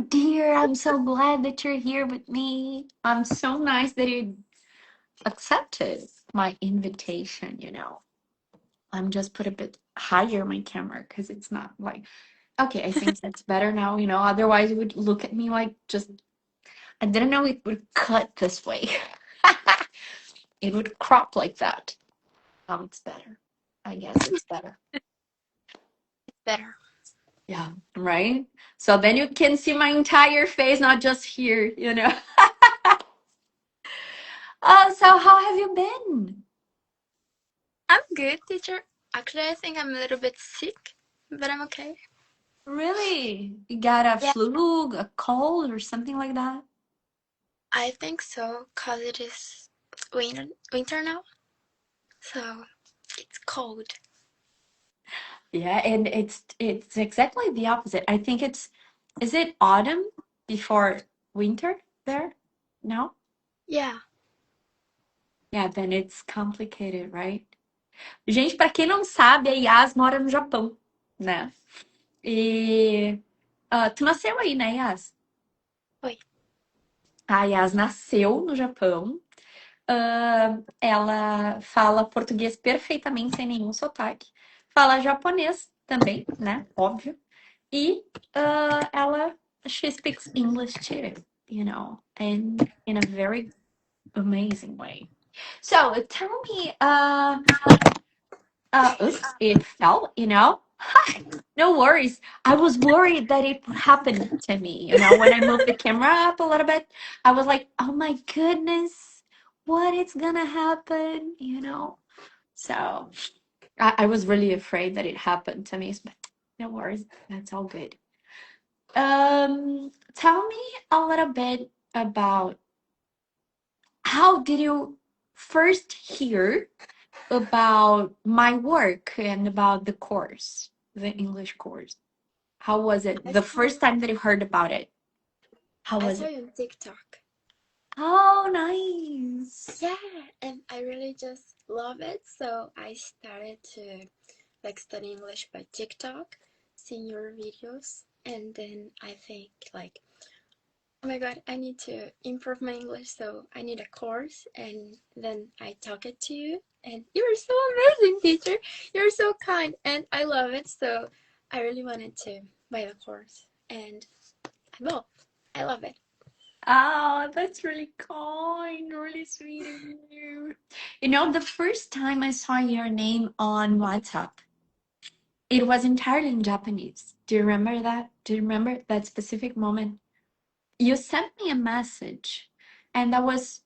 dear. I'm so glad that you're here with me. I'm so nice that you accepted my invitation. I'm just put a bit higher my camera because it's not like okay, I think that's better now. Otherwise it would look at me like just I didn't know it would cut this way. It would crop like that. It's better. I guess it's better. Better. Yeah, right? So then you can see my entire face, not just here. So how have you been? I'm good, teacher. Actually, I think I'm a little bit sick, but I'm okay. Really? You got a Yeah, flu, a cold, or something like that? I think so, cause it is winter now, so it's cold. Yeah, and it's exactly the opposite. I think is it autumn before winter there? No? Yeah, Yeah, then it's complicated, right? Gente, pra quem não sabe, a Yas mora no Japão, né? E tu nasceu aí, né, Yas? oi. A Yas nasceu no Japão. Ela fala português perfeitamente, sem nenhum sotaque. Fala japonês também, né? Óbvio. E she speaks English too, and in a very amazing way. So tell me, oops, it fell. No worries. I was worried that it would happen to me, when I moved the camera up a little bit. I was like, oh my goodness, what is gonna happen? So I was really afraid that it happened to me, but no worries, that's all good. Tell me a little bit about how did you first hear about my work and about the course, the English course? How was it? I The saw first time that you heard about it, how I was saw it? you on TikTok. Oh, nice. Yeah, and I really just love it. So I started to study English by TikTok, seeing your videos, and then I think oh my god, I need to improve my English, so I need a course. And then I talk it to you, and you're so amazing, teacher. You're so kind, and I love it. So I really wanted to buy the course, and well, I love it. Oh, that's really kind, really sweet of you. The first time I saw your name on WhatsApp, it was entirely in Japanese. Do you remember that? Do you remember that specific moment? You sent me a message, and that was,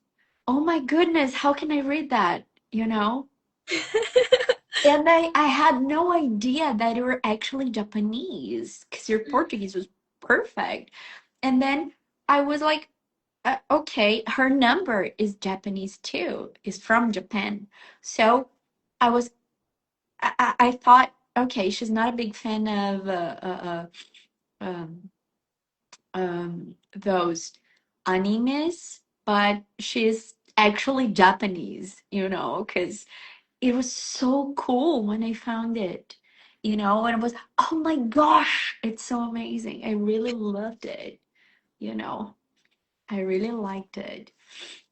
oh my goodness, how can I read that? You know? And I had no idea that you were actually Japanese because your Portuguese was perfect. And then I was like, okay, her number is Japanese too, is from Japan. So I was, I thought, okay, she's not a big fan of um, those animes, but she's actually Japanese, because it was so cool when I found it, and it was, oh my gosh, it's so amazing. I really loved it. I really liked it.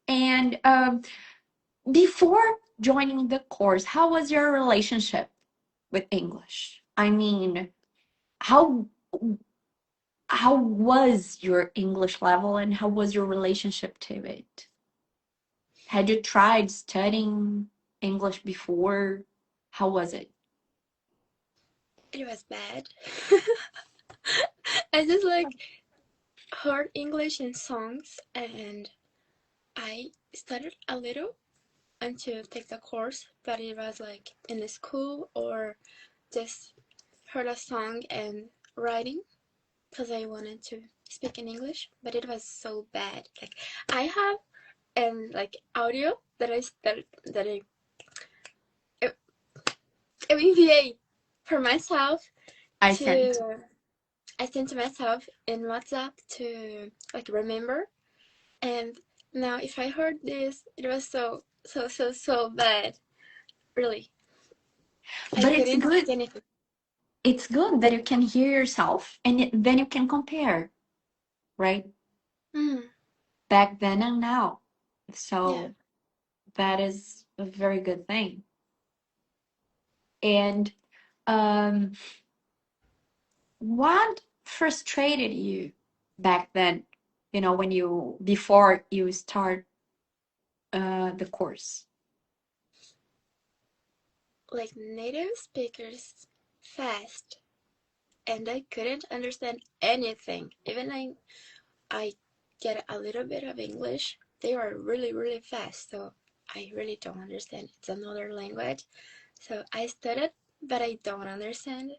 And before joining the course, how was your relationship with English? I mean, how how was your English level and how was your relationship to it? Had you tried studying English before? How was it? It was bad. I just heard English in songs, and I studied a little and to take the course, but it was in the school or just heard a song and writing because I wanted to speak in English, but it was so bad. I have audio that I MVA for myself I sent. to I sent to myself in WhatsApp to remember. And now if I heard this, it was so bad. Really, I But it's couldn't good. speak anything. It's good that you can hear yourself and then you can compare. right? Mm, Back then and now. yeah. So that is a very good thing. And um, what frustrated you back then? You know, when you before you start the course. Like native speakers fast, and I couldn't understand anything. Even I get a little bit of English, they are really, really fast, so I really don't understand. It's another language. So I studied, but I don't understand.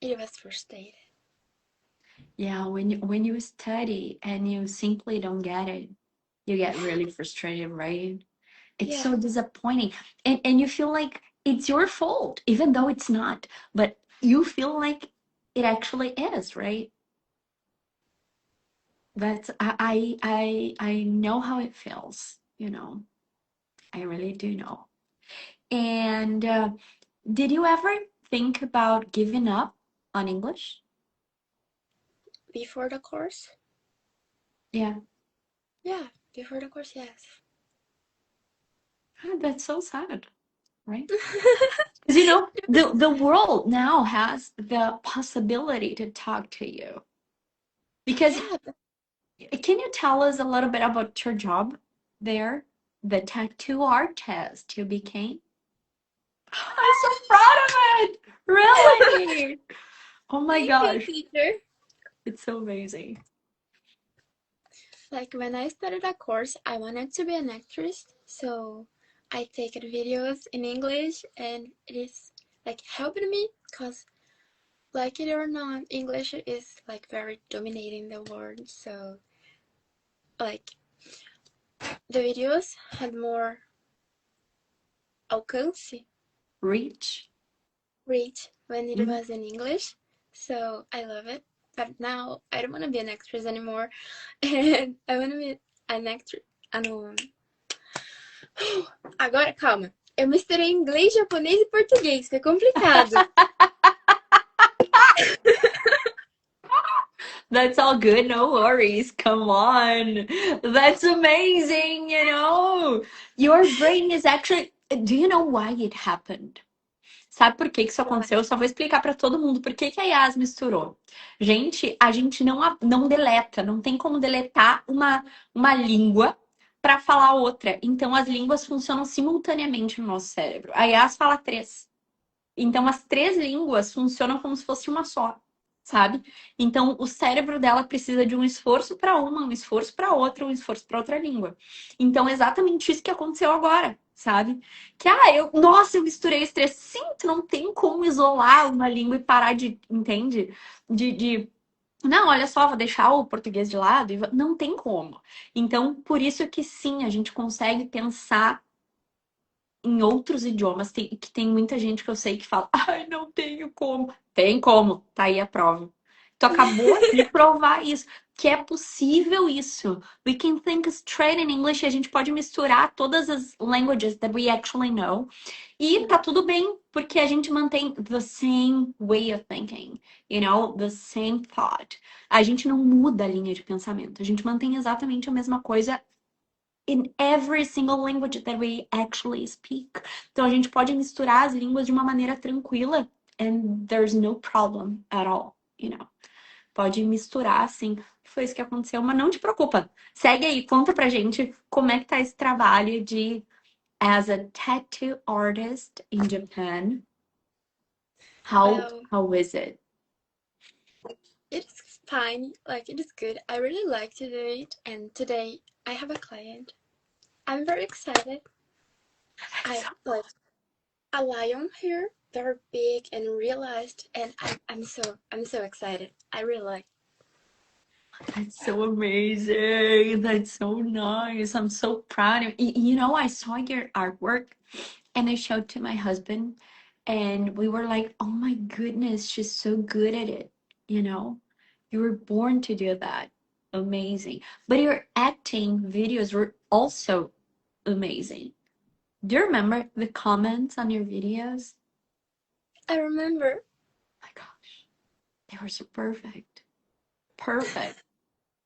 It was frustrated. Yeah, when you study and you simply don't get it, you get really frustrated, right? It's Yeah, so disappointing. And you feel like it's your fault, even though it's not. But you feel like it actually is, right? That's I know how it feels, you know. I really do know. And did you ever think about giving up on English? before the course. Yeah. Yeah, before the course, yes. Ah, that's so sad, right? Because you know, the world now has the possibility to talk to you. Because Yeah, can you tell us a little bit about your job there? The tattoo artist you became? I'm so proud of it! Really? Oh my thank you, gosh, teacher. it's so amazing. Like when I started a course, I wanted to be an actress, so I take videos in English, and it is like helping me because, like it or not, English is like very dominating the world. So like the videos had more alcance, Reach. reach when it Mm. was in English. So I love it. But now I don't want to be an actress anymore, and I want to be an actress. Agora, calma. Eu misturei inglês, japonês e português. Foi complicado. That's all good, no worries. Come on. That's amazing, you know. Your brain is actually. Do you know why it happened? Sabe por que que isso Uai. aconteceu? Eu só vou explicar para todo mundo por que que a Yas misturou. Gente, a gente não deleta, não tem como deletar uma língua para falar outra. Então, as línguas funcionam simultaneamente no nosso cérebro. A Yas fala três. Então, as três línguas funcionam como se fosse uma só, sabe? Então, o cérebro dela precisa de um esforço para uma, um esforço para outra, um esforço para outra língua. Então, é exatamente isso que aconteceu agora, sabe? Que, nossa, eu misturei os três. Sim, tu não tem como isolar uma língua e parar de, entende? Não, olha só, vou deixar o português de lado. Não tem como. Então, por isso que sim, a gente consegue pensar em outros idiomas, que tem muita gente que eu sei que fala, ai, não tenho como. Tem como, tá aí a prova. Tu acabou de provar isso, que é possível isso. We can think straight in English, e a gente pode misturar todas as languages that we actually know. E tá tudo bem, porque a gente mantém the same way of thinking, you know, the same thought. A gente não muda a linha de pensamento, a gente mantém exatamente a mesma coisa in every single language that we actually speak. Então a gente pode misturar as línguas de uma maneira tranquila and there's no problem at all, you know. Pode misturar assim. Foi isso que aconteceu, mas não te preocupa. Segue aí, conta pra gente como é que tá esse trabalho de as a tattoo artist in Japan. Well, How is it? it's fine. Like, it is good. I really like to do it. And today I have a client. I'm very excited. I So, like a lion here. They're big and realized, and I'm so excited. I really like. that's so amazing. That's so nice. I'm so proud of you. You know, I saw your artwork and I showed to my husband, and we were like, oh my goodness, she's so good at it. You know, you were born to do that. Amazing. But your acting videos were also amazing. Do you remember the comments on your videos? I remember. My gosh, they were so perfect. Perfect.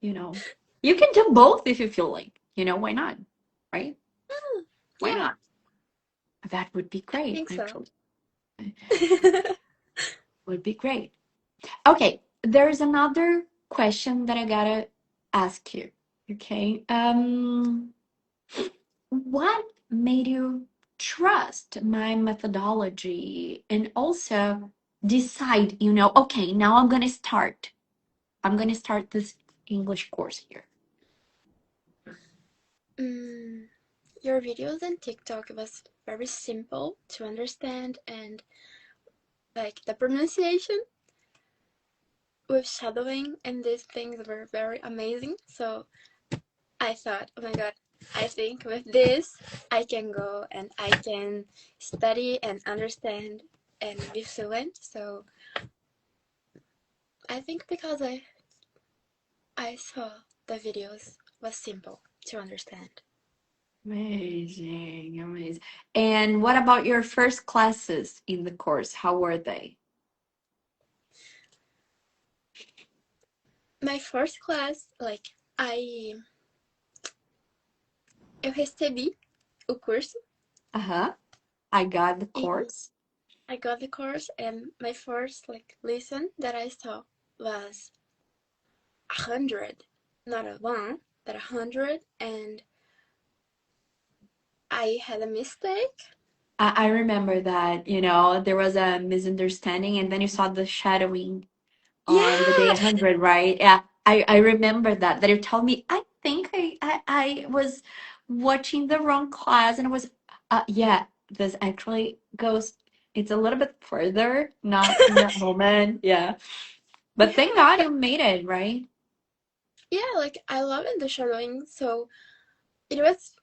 you know. You can do both if you feel like, why not? Right? Why Yeah, not? That would be I great, think so. actually. Would be great. Okay, there's another question that I gotta ask you. Okay. What made you trust my methodology and also decide, okay, now I'm gonna start. I'm gonna start this English course here. Mm, your videos on TikTok was very simple to understand, and like the pronunciation with shadowing and these things were very amazing. So I thought, oh my god, I think with this I can go and I can study and understand and be fluent. So I think because I saw the videos was simple to understand. Amazing, amazing. And what about your first classes in the course? How were they? My first class, like eu recebi o curso. Uh-huh. I got the E course. I got the course, and my first like lesson that I saw was 100, not a one, but 100, and I had a mistake. I remember that, there was a misunderstanding and then you saw the shadowing on the day Yeah, 100, right? Yeah, I remember that you told me, I think I was watching the wrong class and it was, yeah, this actually goes, it's a little bit further, not in that moment. Yeah. But thank yeah, God you made it, right? yeah. Like I love the shadowing, so it was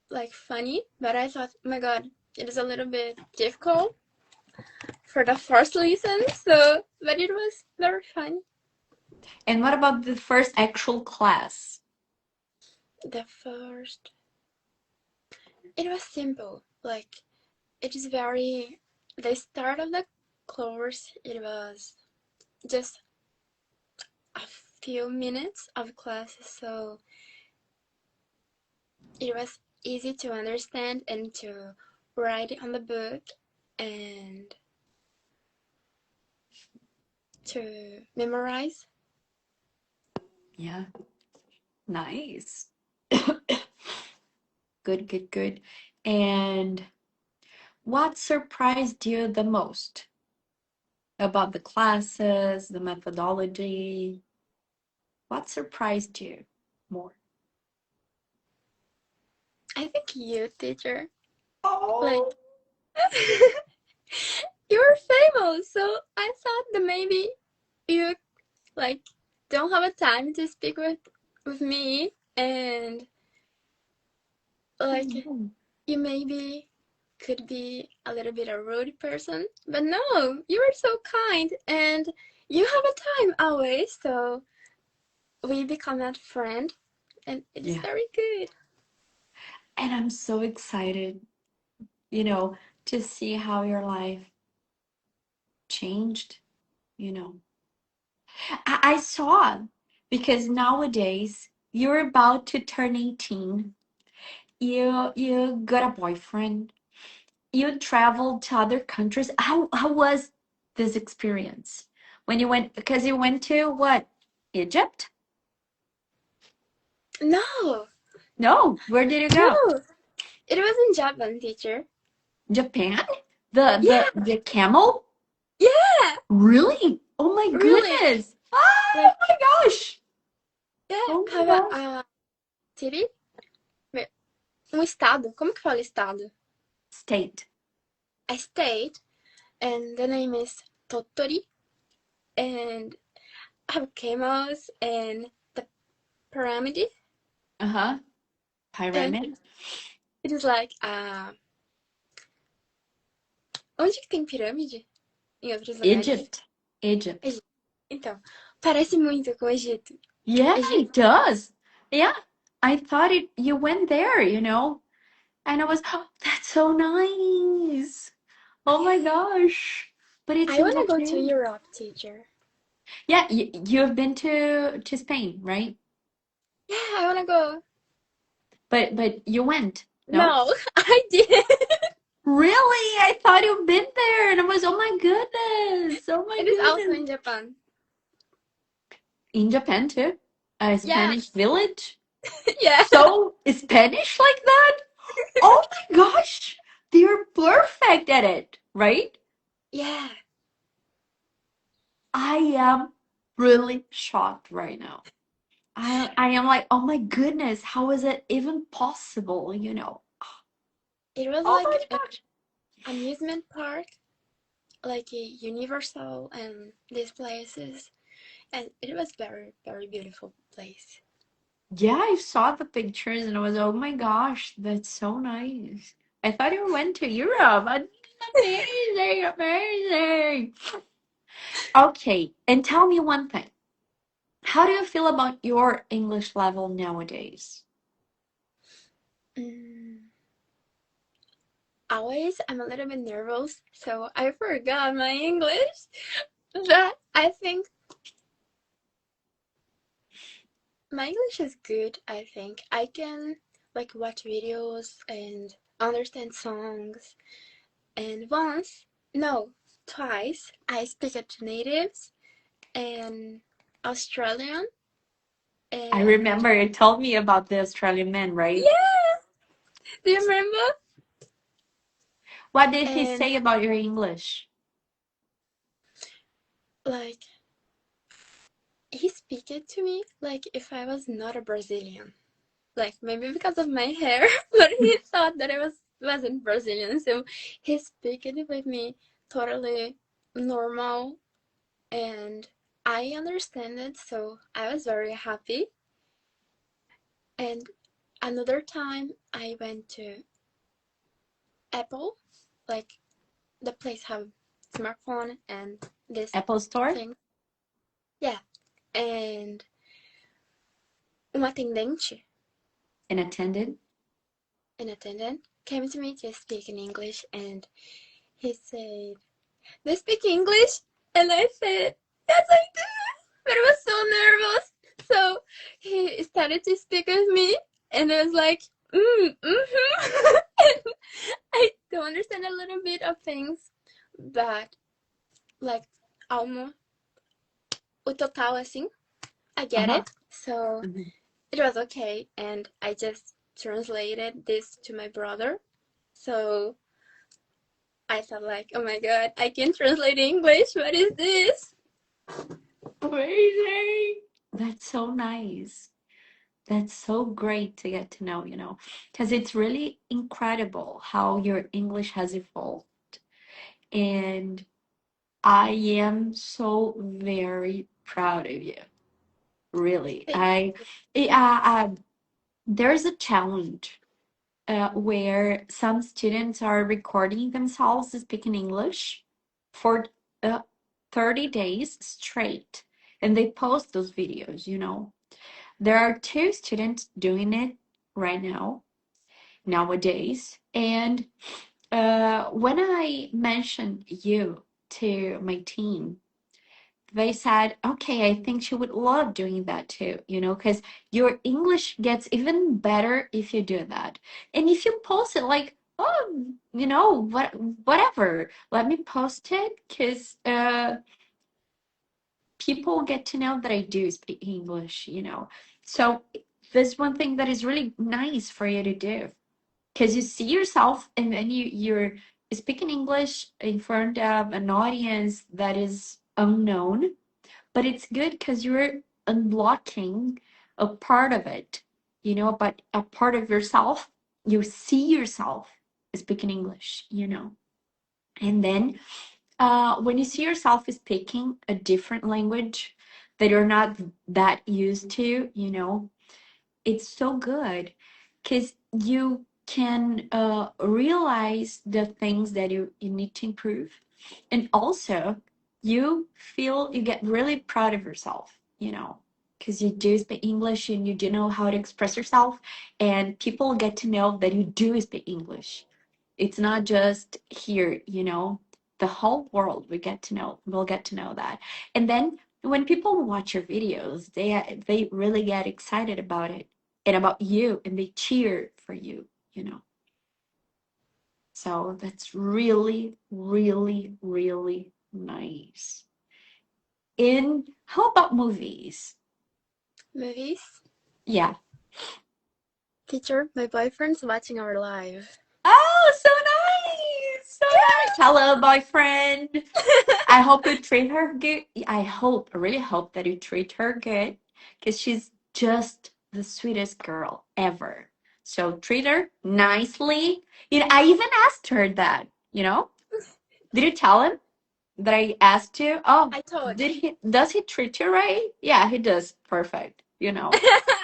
like funny, but I thought, oh my god, it is a little bit difficult for the first lesson. So, but it was very fun. And what about the first actual class? The first, it was simple. Like it is very. The start of the course, it was just a few minutes of class, so it was easy to understand and to write on the book and to memorize. Yeah, nice. Good, good, good. And what surprised you the most about the classes, the methodology? What surprised you more? I think you, teacher, like Oh, you're famous, so I thought that maybe you like don't have a time to speak with me, and like you maybe could be a little bit a rude person, but no, you are so kind and you have a time always, so we become a friend, and it is yeah. very good. And I'm so excited, you know, to see how your life changed, you know. I saw because nowadays you're about to turn 18. You got a boyfriend. You traveled to other countries. How was this experience when you went? Because you went to what? Egypt? No, No. Where did you go? no, it was in Japan, teacher. Japan? The the Yeah, the camel? yeah, Really? Oh my really. goodness! Oh Like, my gosh! yeah, Oh my have gosh! a city, estado. Como que fala estado? State. A state, and the name is Tottori, and have camels and the pyramid, Uh-huh. and Pyramid. it is like onde que tem pirâmide? Em outros lugares? Egypt. Egypt. Egito. Então, parece muito com o Egito. Yeah, Egito. it does. Yeah. I thought you went there, and I was, oh, that's so nice. Oh my gosh. But it's I in want to go to Japan. Europe, teacher. Yeah, you've been to Spain, right? Yeah, I wanna go. But you went, no? No, I didn't. Really? I thought you'd been there, and I was, oh my goodness, oh my It is also goodness. in Japan. In Japan too? A Yeah, Spanish village? yeah, So Spanish like that? Oh my gosh, they're perfect at it, right? yeah. I am really shocked right now. I am like, oh my goodness, how is it even possible, you know? It was Oh my like an gosh. amusement park, like a Universal and these places, and it was very, very beautiful place. Yeah, I saw the pictures and I was, oh my gosh, that's so nice. I thought you went to Europe. Amazing, amazing. Okay, and tell me one thing. How do you feel about your English level nowadays? Mm, always, I'm a little bit nervous, so I forgot my English. But I think my English is good. I think I can like watch videos and understand songs. And once, no, twice, I speak it to natives and Australian. I And remember you told me about the Australian man, right? yeah, do you remember? What did he And say about your English? like he speak it to me like if I was not a Brazilian. Like maybe because of my hair, but he thought that I wasn't Brazilian, so he speak it with me totally normal, and I understand it, so I was very happy. And another time I went to Apple, like the place have smartphone and this Apple Store? thing. Yeah, and um atendente, An attendant? an attendant, came to me to speak in English, and he said, "They speak English?" And I said, "Yes, I do." But I was so nervous. So he started to speak with me, and I was like, mm-hmm. I do understand a little bit of things, but like almost o total assim, I get Uh-huh. it. So Mhm. it was okay, and I just translated this to my brother. So I thought like, oh my god, I can translate English. What is this? Amazing. That's so nice. That's so great to get to know, you know, because it's really incredible how your English has evolved. And I am so very proud of you. Really. Thank There's a challenge where some students are recording themselves speaking English for uh, 30 days straight. And they post those videos, you know. There are two students doing it right now, nowadays. And when I mentioned you to my team, they said, okay, I think she would love doing that too, you know, because your English gets even better if you do that. And if you post it like, oh, you know, whatever, let me post it because people get to know that I do speak English, you know. So there's one thing that is really nice for you to do because you see yourself and then you're speaking English in front of an audience that is unknown, but it's good because you're unblocking a part of it, you know, but a part of yourself, you see yourself speaking English, you know. And then when you see yourself speaking a different language that you're not that used to, you know, it's so good because you can realize the things that you need to improve. And also, you feel you get really proud of yourself, you know, because you do speak English and you do know how to express yourself, and people get to know that you do speak English. It's not just here, you know, the whole world we get to know will get to know that. And then when people watch your videos, they really get excited about it and about you, and they cheer for you, you know. So that's really, really, really nice. And how about movies? Movies. Yeah. Teacher, my boyfriend's watching our live. Oh, so nice. So nice. Hello, boyfriend. I hope you treat her good. I really hope that you treat her good because she's just the sweetest girl ever. So treat her nicely. You know, I even asked her that, you know? Did you tell him that I asked you? Oh, I told. does he treat you right? Yeah, he does. Perfect. You know.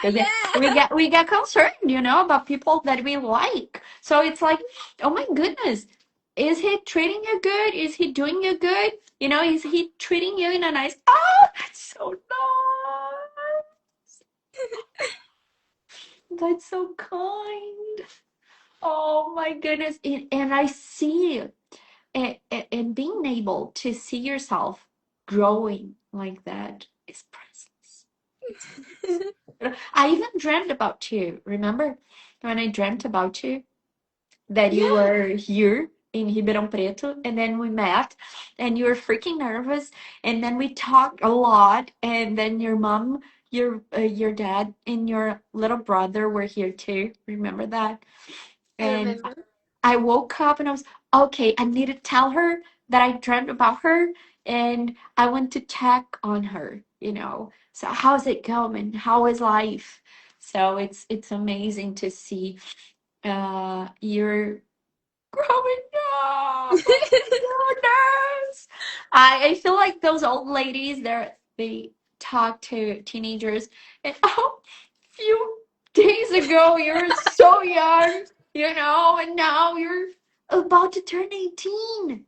'Cause Yeah. we get concerned, you know, about people that we like. So it's like, oh my goodness, is he treating you good? Is he doing you good? You know, is he treating you in a nice? Oh, that's so nice. That's so kind. Oh my goodness. And I see and being able to see yourself growing like that is priceless. I even dreamt about you. Remember when I dreamt about you? That you Yeah. were here in Ribeirão Preto, and then we met, and you were freaking nervous, and then we talked a lot, and then your mom, your dad, and your little brother were here too. Remember that? I And remember. I woke up and I was okay. I need to tell her that I dreamt about her, and I want to check on her. You know, so how's it going? How is life? So it's amazing to see you're growing up. Oh my goodness. I feel like those old ladies they talk to teenagers and oh few days ago you were so young, you know, and now you're about to turn 18.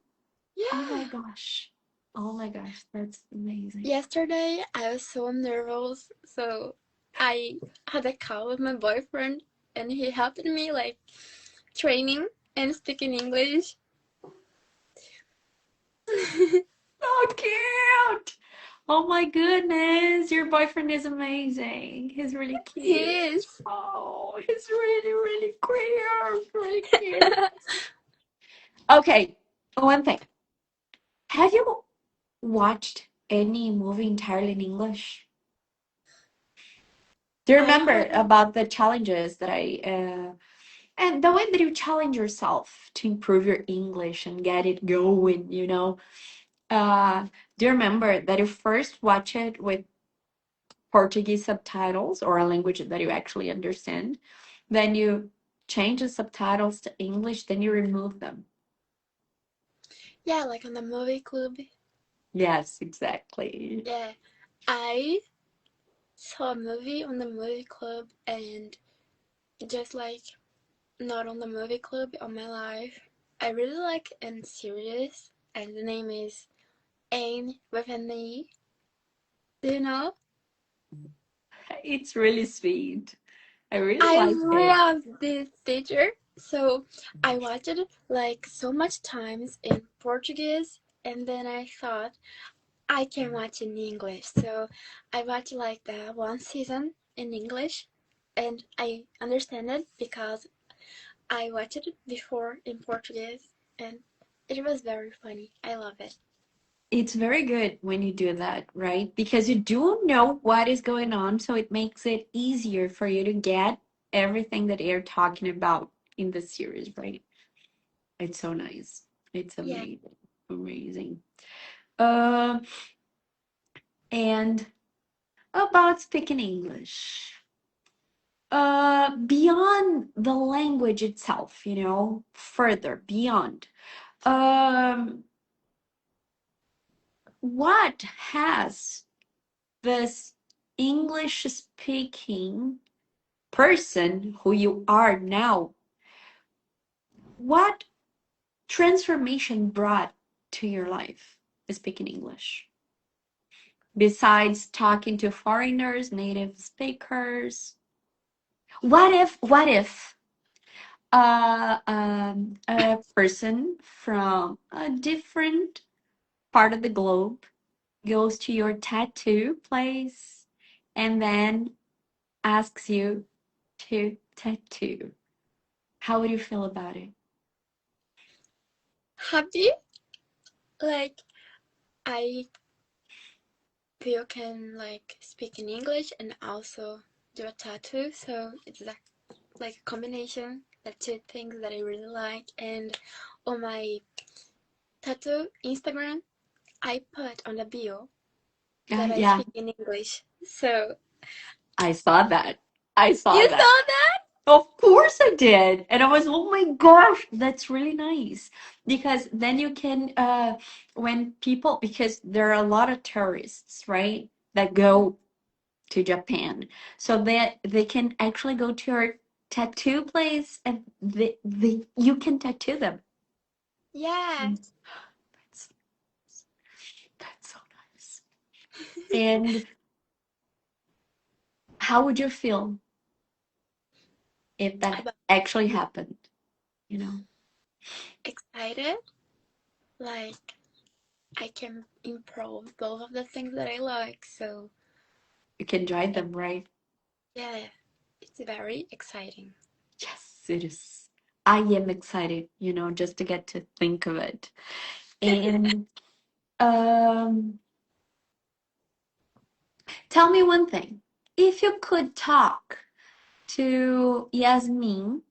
Oh my Yeah. gosh. Oh my gosh, that's amazing. Yesterday, I was so nervous, so I had a call with my boyfriend, and he helped me like training and speaking English. So cute. Oh my goodness, your boyfriend is amazing. He's really He cute. is. Oh, he's really, really cute. Really cute. Okay, one thing. Have you watched any movie entirely in English? Do you I remember have. about the challenges that and the way that you challenge yourself to improve your English and get it going, you know? Do you remember that you first watch it with Portuguese subtitles or a language that you actually understand? Then you change the subtitles to English, then you remove them. Yeah, like on the movie club. Yes, exactly. Yeah, I saw a movie on the movie club, and just like not on the movie club on my life, I really like a series, and the name is Ain with an E. Do you know? It's really sweet. I really I like it. love this teacher. So I watched it like so much times in Portuguese, and then I thought I can watch in English. So I watched like the one season in English, and I understand it because I watched it before in Portuguese, and it was very funny. I love it. It's very good when you do that, right? Because you do know what is going on, so it makes it easier for you to get everything that they're talking about in the series, right? It's so nice. It's Yeah. amazing. Amazing. Uh, and about speaking English. Beyond the language itself, you know, further beyond. Um, what has this English speaking person who you are now, what transformation brought to your life speaking English? Besides talking to foreigners, native speakers, what if a person from a different part of the globe goes to your tattoo place and then asks you to tattoo. How would you feel about it? Happy, like I you can like speak in English and also do a tattoo, so it's like a combination of two things that I really like. And on my tattoo Instagram, I put on the bio that I Yeah, speak in English. So I saw that. I saw you that. saw that? Of course I did. And I was, oh my gosh, that's really nice. Because then you can, when people, because there are a lot of tourists, right, that go to Japan. So that they can actually go to your tattoo place and you can tattoo them. Yeah. Mm. That's, that's so nice. And how would you feel if that About actually happened? You know, excited, like I can improve both of the things that I like. So you can join them, right? yeah, it's very exciting. Yes, it is. I am excited, just to get to think of it. And um, tell me one thing. If you could talk to Yasmin,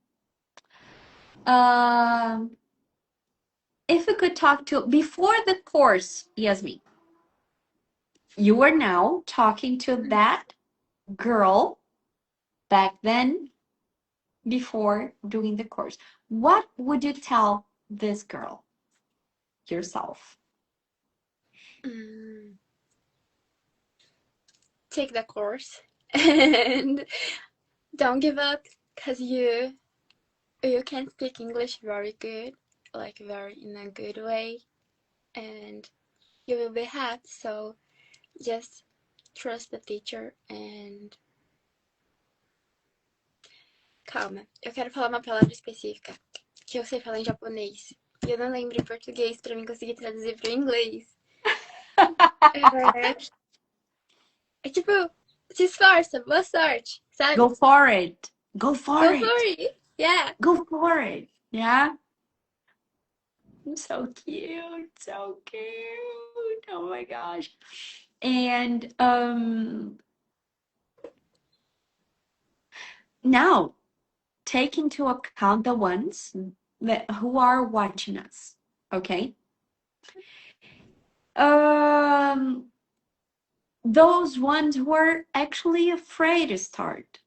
um, if you could talk to before the course, Yasmin, you are now talking to that girl back then before doing the course. What would you tell this girl yourself? Mm, take the course and don't give up because you can speak English very good, like very in a good way, and you will be happy. So just trust the teacher and calma. Eu quero falar uma palavra específica que eu sei falar em japonês. E eu não lembro em português pra mim conseguir traduzir pro inglês. É, é tipo, se esforça, boa sorte, sabe? Go for it. Go for Go for it. it. Yeah. Go for it. Yeah. So cute. So cute. Oh my gosh. And now take into account the ones that who are watching us. Okay. Um those ones who are actually afraid to start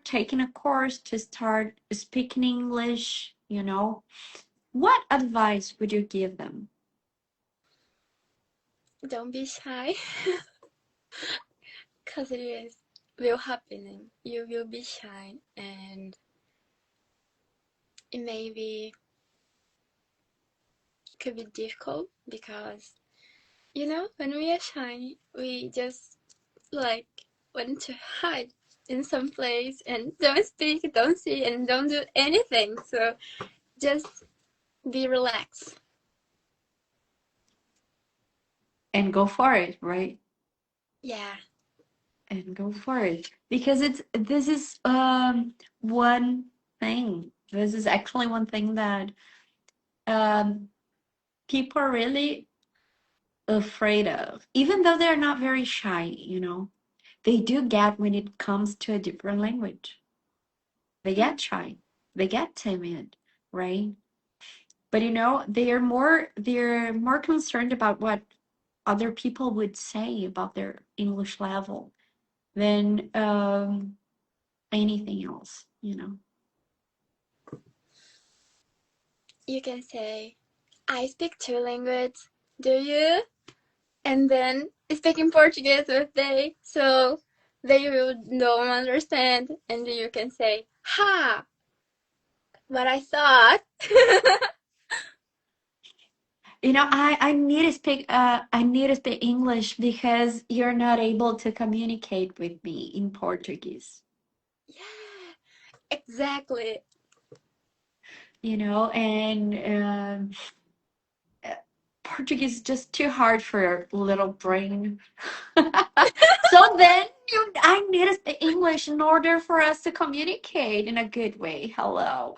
taking a course, to start speaking English. What advice would you give them? Don't be shy. Because it will happen. You will be shy and it maybe could be difficult because when we are shy we just like want to hide in some place and don't speak, don't see, and don't do anything. So just be relaxed. And go for it, right? Yeah. And go for it. Because this is one thing. This is actually one thing that um people are really afraid of. Even though they're not very shy. They do get when it comes to a different language. They get shy. They get timid, right? But they're more concerned about what other people would say about their English level than anything else. You can say, I speak two languages. Do you? And then speak in Portuguese with they, so they will don't understand. And you can say, ha, what I thought. I need to speak English because you're not able to communicate with me in Portuguese. Yeah, exactly. And Portuguese is just too hard for your little brain. So then I need to speak English in order for us to communicate in a good way. Hello.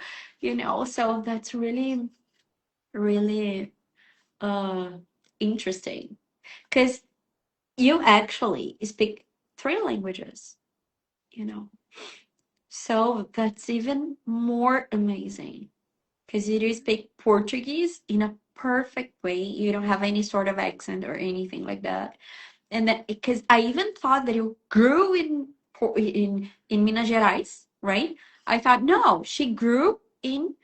So that's really, really uh interesting because you actually speak three languages, you know. So that's even more amazing because you do speak Portuguese in a perfect way. You don't have any sort of accent or anything like that. And that because I even thought that you grew in Minas Gerais, right? I thought no, she grew in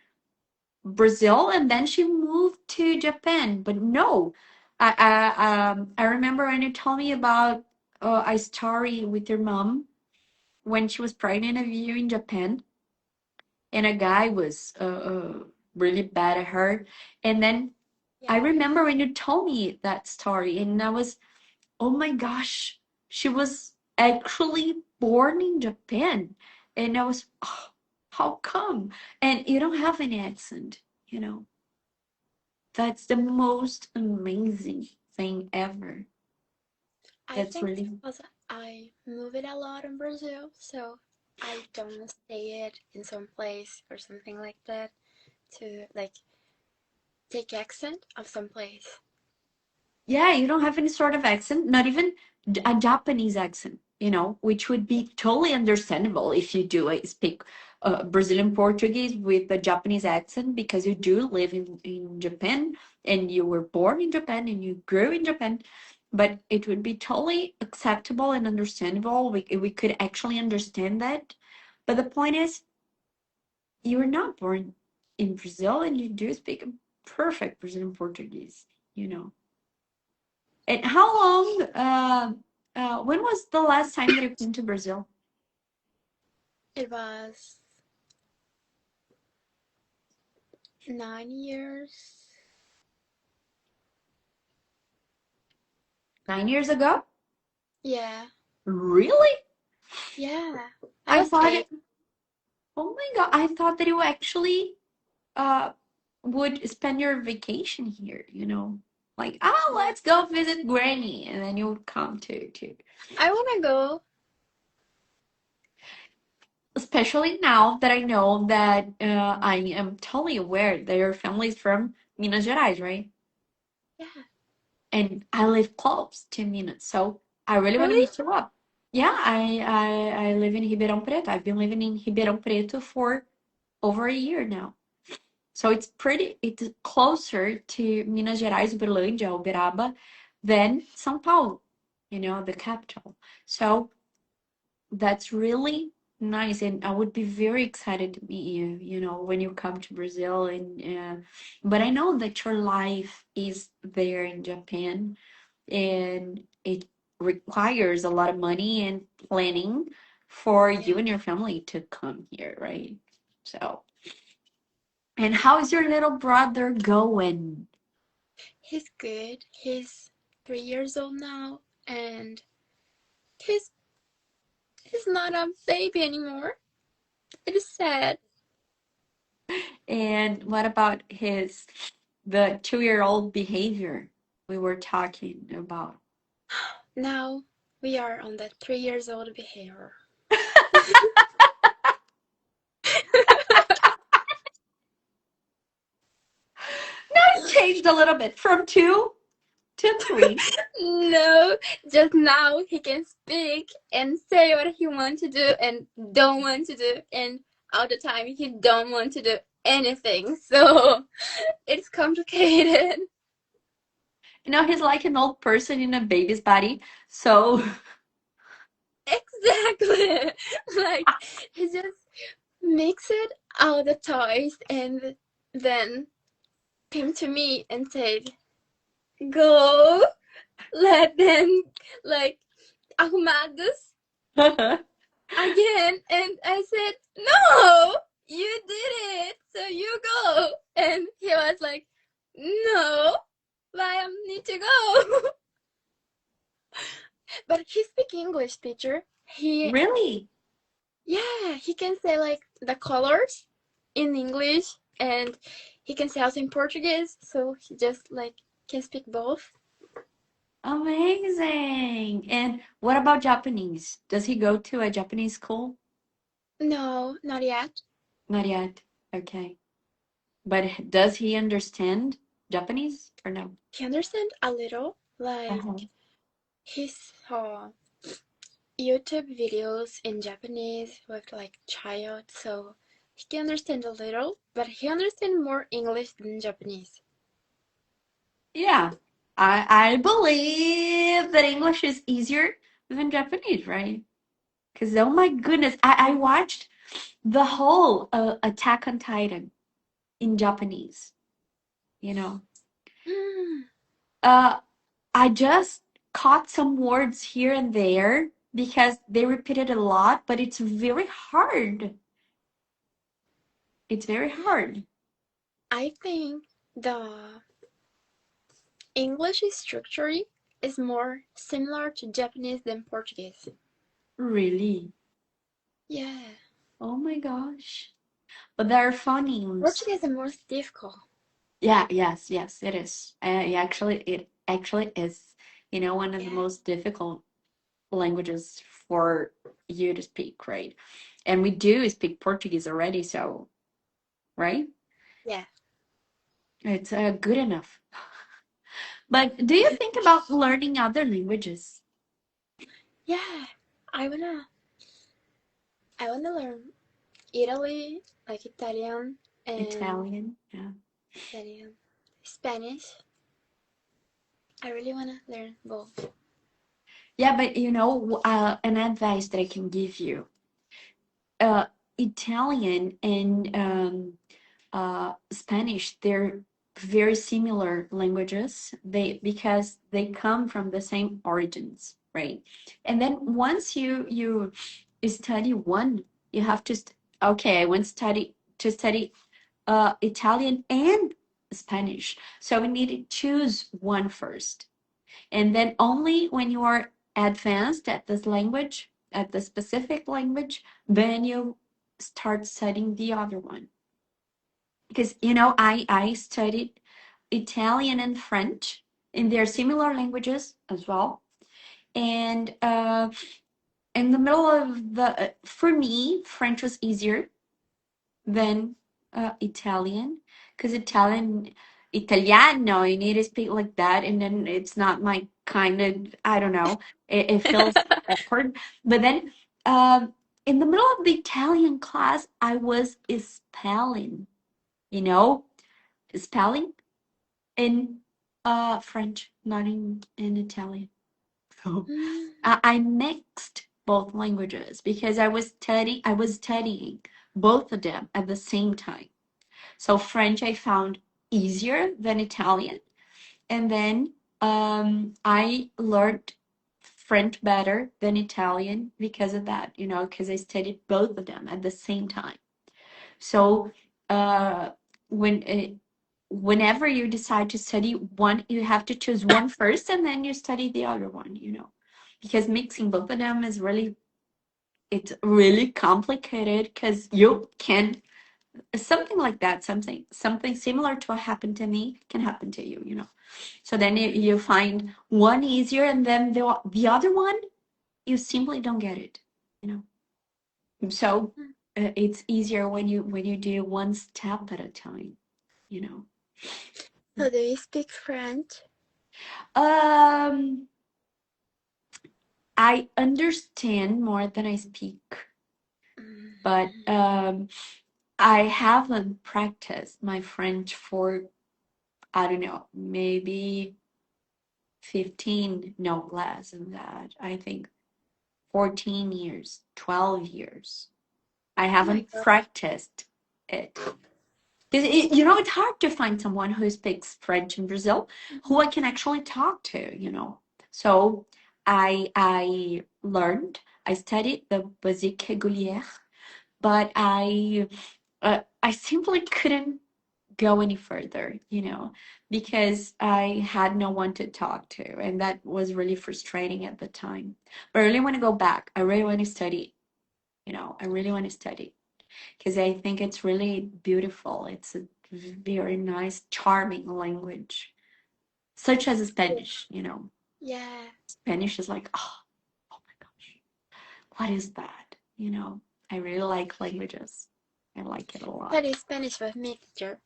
Brazil and then she moved to Japan. But no, I remember when you told me about a story with your mom when she was pregnant of you in Japan, and a guy was really bad at her. And then I Yeah. remember when you told me that story, and I was, oh my gosh, she was actually born in Japan. And I was, oh, how come? And you don't have any accent, you know. That's the most amazing thing ever. I That's think it's really, because I move it a lot in Brazil, so I don't stay it in some place or something like that to like take accent of some place. yeah, you don't have any sort of accent, not even a Japanese accent, which would be totally understandable if you do speak Brazilian Portuguese with a Japanese accent because you do live in Japan and you were born in Japan and you grew in Japan. But it would be totally acceptable and understandable. We could actually understand that. But the point is, you were not born in Brazil and you do speak a perfect Brazilian Portuguese, you know. And how long, when was the last time that you came to Brazil? It was 9 years. 9 years ago? Yeah, Really? yeah. I I was thought eight. it, oh my God, I thought that you actually uh would spend your vacation here, you know? Like, No, let's go visit Granny, and then you would come to. I wanna go. Especially now that I know that I am totally aware that your family is from Minas Gerais, right? Yeah. And I live close, 2 minutes. So I really want to Really? meet you up. Yeah, I live in Ribeirão Preto. I've been living in Ribeirão Preto for over a year now. So it's closer to Minas Gerais, Uberlândia, Uberaba, than São Paulo, the capital. So that's really nice, and I would be very excited to meet you, when you come to Brazil. But I know that your life is there in Japan, and it requires a lot of money and planning for Yeah. you and your family to come here, right? So, and how is your little brother going? He's good. He's 3 years old now, and he's he's not a baby anymore. It is sad. And what about the 2-year-old behavior we were talking about? Now we are on the 3 years old behavior. Now it changed a little bit from 2 to 3. No, just now he can speak and say what he wants to do and don't want to do, and all the time he don't want to do anything. So it's complicated. He's like an old person in a baby's body. So, Exactly. Like he just mixed all the toys and then came to me and said, "Go, let them like arrumados again." And I said, "No, you did it, so you go." And he was like, "No, I need to go." But he speaks English, teacher. really? Yeah, he can say like the colors in English, and he can say also in Portuguese. So he just like can speak both. Amazing. And what about Japanese? Does he go to a Japanese school? No, not yet. Not yet. Okay. But does he understand Japanese or no? He understands a little, Uh-huh. like he saw YouTube videos in Japanese with like child, so he can understand a little, but he understands more English than Japanese. Yeah. I believe that English is easier than Japanese, right? Because oh my goodness, I watched the whole Attack on Titan in Japanese, you know. Mm, Uh, I just caught some words here and there because they repeated a lot, but it's very hard. It's very hard. I think the English structure is more similar to Japanese than Portuguese. Really. Yeah, Oh my gosh. But there are phonemes. Portuguese is more difficult. Yeah, yes, it is. It actually is, one of the Yeah, most difficult languages for you to speak, right? And we do speak Portuguese already, so, right? yeah, It's good enough. But do you think about learning other languages? yeah. I wanna, I wanna learn Italy, like Italian and Italian, yeah. Italian, Spanish. I really wanna learn both. Yeah, but an advice that I can give you. Uh, Italian and Spanish, they're very similar languages. Because they come from the same origins, right? And then once you study one, you have to okay, I want to study Italian and Spanish. So we need to choose one first. And then only when you are advanced at this language, at the specific language, then you start studying the other one. Because I studied Italian and French, and they're similar languages as well. And in the middle of for me, French was easier than Italian, because Italiano, you need to speak like that, and then it's not my kind of, I don't know, it feels awkward. But then, in the middle of the Italian class, I was spelling, you know, spelling in French, not in Italian. So Mm, I mixed both languages because I was studying both of them at the same time. So French I found easier than Italian. And then I learned French better than Italian because of that, because I studied both of them at the same time. So uh, when whenever you decide to study one, you have to choose one first and then you study the other one, because mixing both of them it's really complicated because you can something like that, something similar to what happened to me can happen to you. So then you find one easier, and then the other one you simply don't get it, you so mm. it's easier when you do one step at a time, you know So do you speak French? um I understand more than I speak, but Mm. I haven't practiced my French for, I don't know, maybe 15, no less than that. I think 14 years, 12 years. I Oh my haven't God. practiced it. 'Cause it's hard to find someone who speaks French in Brazil who I can actually talk to. So I studied the basique régulière, but I simply couldn't go any further, because I had no one to talk to, and that was really frustrating at the time. But I really want to go back. I really want to study. I really want to study because I think it's really beautiful. It's a very nice, charming language. such as Spanish, you know. Yeah. Spanish is like, oh my gosh, what is that? You know, I really like languages. I like it a lot. Study Spanish with me, teacher.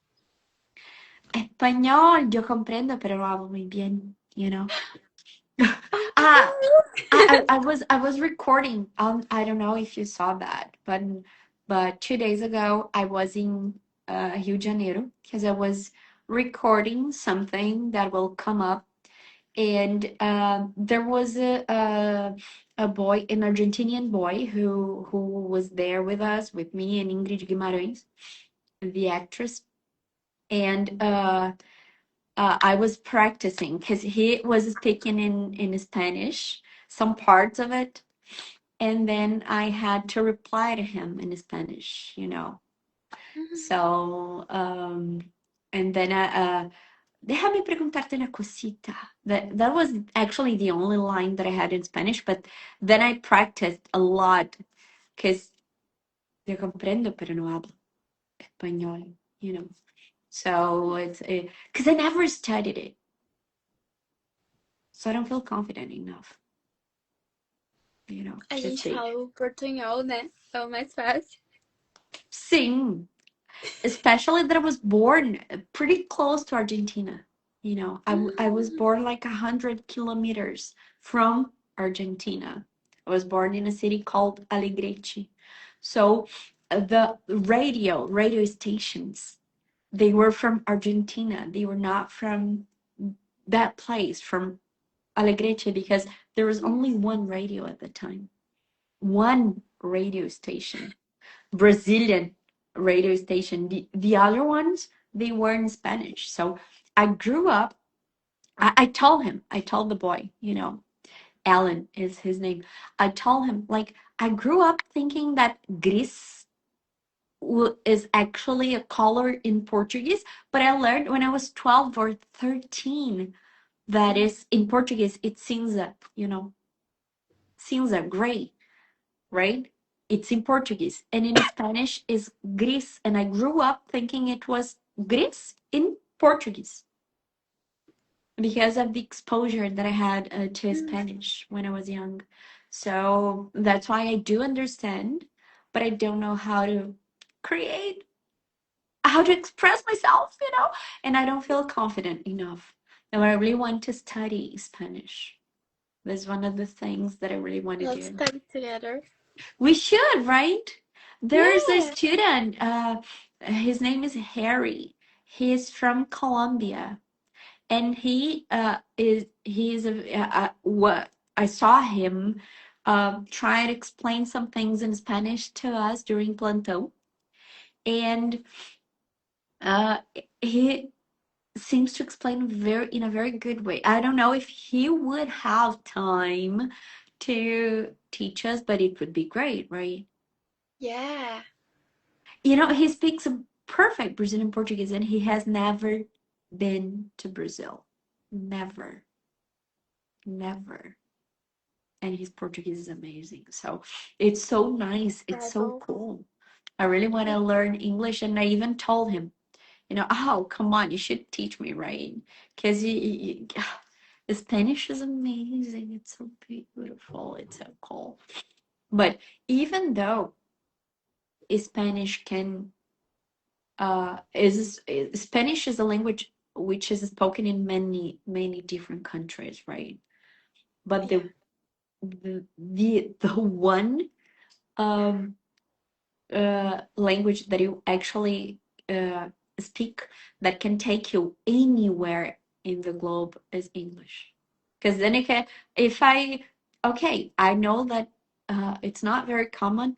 Español, yo comprendo, pero no hablo muy bien, you know. Ah, Oh, I was recording. I don't know if you saw that, but 2 days ago I was in Rio de Janeiro because I was recording something that will come up, and there was a boy, an Argentinian boy who was there with us, with me and Ingrid Guimarães, the actress, and I was practicing because he was speaking in Spanish, some parts of it, and then I had to reply to him in Spanish, you know. mhm. So, and then déjame preguntarte una cosita. That was actually the only line that I had in Spanish, but then I practiced a lot because yo comprendo, pero no hablo español, you know. So it's because I never studied it. So I don't feel confident enough, you know, A to gente speak. fala o portunhol, né? É o mais fácil. Sim, especially that I was born pretty close to Argentina. You know, I was Mm. born like 100 kilometers from Argentina. I was born in a city called Alegrete. So the radio stations, they were from Argentina. They were not from that place, from Alegrete, because there was only one radio at the time. One radio station, Brazilian radio station. The other ones, they were in Spanish. So I grew up, I told him, I told the boy, you know, Alan is his name. I told him, like, I grew up thinking that gris is actually a color in Portuguese, but I learned when I was 12 or 13 that is in Portuguese, it's cinza, you know, cinza, gray, right? It's in Portuguese. And in Spanish is gris. And I grew up thinking it was gris in Portuguese because of the exposure that I had to Mm. Spanish when I was young. So that's why I do understand, but I don't know how to create, how to express myself, you know? And I don't feel confident enough. Now I really want to study Spanish. That's one of the things that I really want to Let's do. study together. We should, right? There's a Yeah. student, his name is Harry. He's from Colombia, and he's what I saw him try to explain some things in Spanish to us during plantão, and uh, he seems to explain very in a very good way. I don't know if he would have time to teach us, but it would be great, right? Yeah. You know, he speaks a perfect Brazilian Portuguese and he has never been to Brazil. Never. Never. And his Portuguese is amazing. So it's so nice. It's so Travel. cool. I really want to learn English. And I even told him, you know, oh, come on, you should teach me, right? Because Spanish is amazing. It's so beautiful. It's so cool. But even though Spanish can Spanish is a language which is spoken in many different countries, right? But Yeah. the one um, language that you actually uh, speak that can take you anywhere in the globe is English. Because then it can, if I okay, I know that it's not very common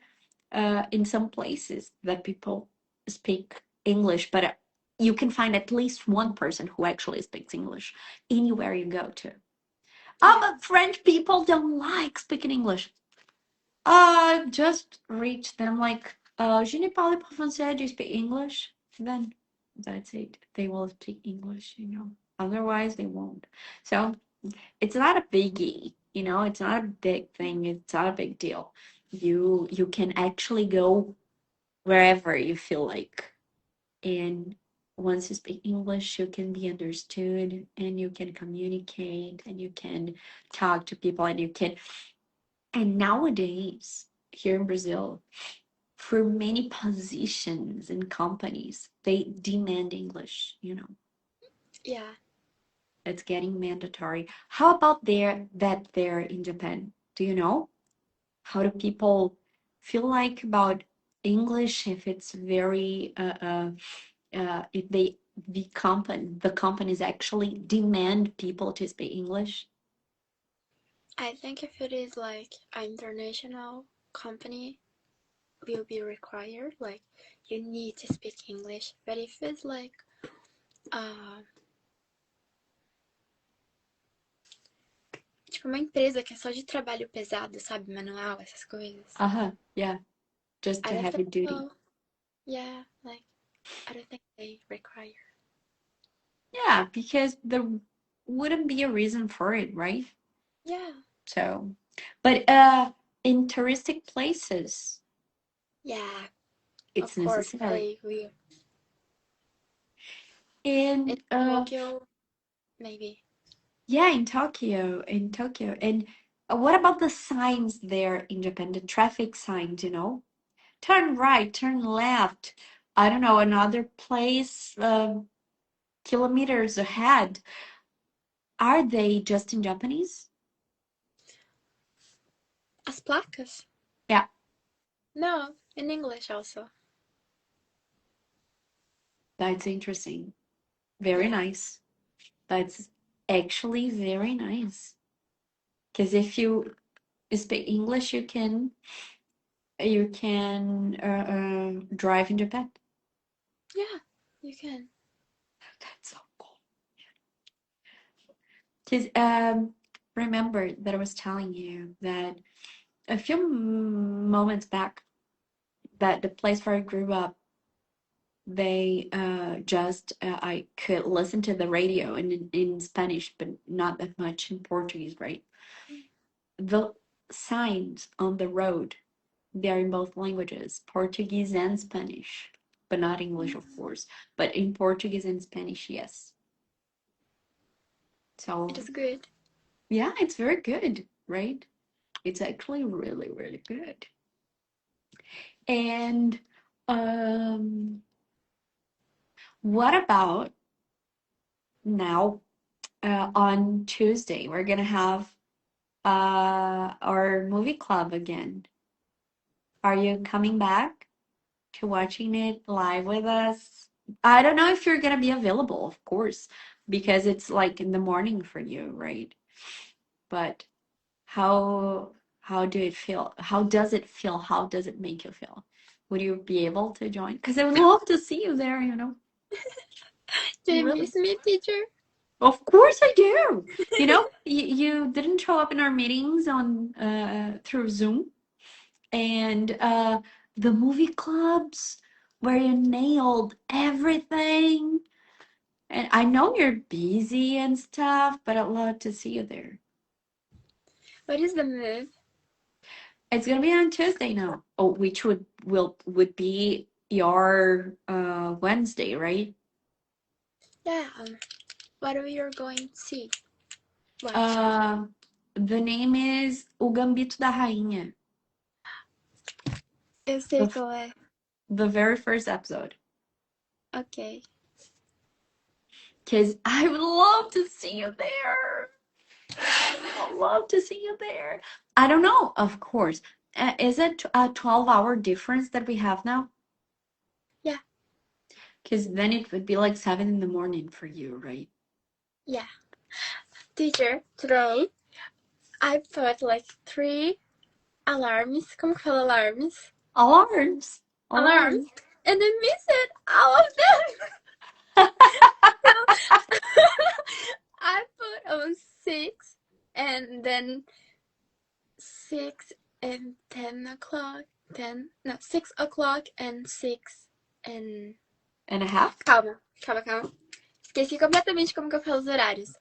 in some places that people speak English, but you can find at least one person who actually speaks English anywhere you go to. Oh, Yeah. but French people don't like speaking English. Just reach them like, je ne parle pas français, do you speak English? Then that's it. They will speak English, you know. Otherwise, they won't. So it's not a biggie, you know. It's not a big thing. It's not a big deal. You can actually go wherever you feel like. And once you speak English, you can be understood and you can communicate and you can talk to people and you can. And nowadays, here in Brazil, for many positions in companies, they demand English, you know. Yeah, It's getting mandatory. How about there in Japan? Do you know? How do people feel like about English if it's very if they the companies actually demand people to speak English? I think if it is like an international company, will be required. Like you need to speak English. But if it's like tipo uma empresa que é só de trabalho pesado, sabe, manual, essas coisas. Uh-huh. Yeah. Just I to don't heavy think duty. so. Yeah, like I don't think they require. Yeah, because there wouldn't be a reason for it, right? Yeah, So, but in touristic places, yeah, it's of course necessary. they will. In In Tokyo, maybe. yeah, in Tokyo. And what about the signs there in Japan, the traffic signs, you know? Turn right, turn left. I don't know, another place kilometers ahead. Are they just in Japanese? As placas? Yeah, No, in English also. that's interesting. Very Yeah, nice. That's actually very nice. Because if you speak English, you can drive in Japan. yeah, you can. That's so cool. Because remember that I was telling you that a few moments back that the place where I grew up, they just I could listen to the radio in Spanish, but not that much in Portuguese, right? The signs on the road, they are in both languages, Portuguese and Spanish, but not English, of course. But in Portuguese and Spanish, yes. It So is good. yeah, it's very good, right? It's actually really, really good. And um, what about now? On Tuesday, we're gonna have our movie club again. Are you coming back to watching it live with us? I don't know if you're gonna be available, of course, because it's like in the morning for you, right? But how do it feel? How does it feel? How does it make you feel? Would you be able to join? Because I would love to see you there, you know. Do you Really. miss me, teacher? Of course I do. You know, you didn't show up in our meetings on through Zoom and the movie clubs where you nailed everything. And I know you're busy and stuff, but I'd love to see you there. What is the move? It's gonna be on Tuesday now. Oh, which would be your Wednesday, right? Yeah, what are you going to see? Watch. Uh, the name is O Gambito da Rainha. Eu sei The, qual é. the very first episode. Ok. Because I would love to see you there. I would love to see you there. I don't know, of course. Is it a 12-hour difference that we have now? Yeah, Because then it would be like 7 in the morning for you, right? yeah. Teacher, today I put like 3 alarms. Como que fala alarms? Alarms. Alarms. Alarms. And I missed all of them. I put on 6 and then 6 and 10 o'clock. 10? No, 6 o'clock and 6 and. And a half? Calma. Esqueci completamente como que eu falo os horários.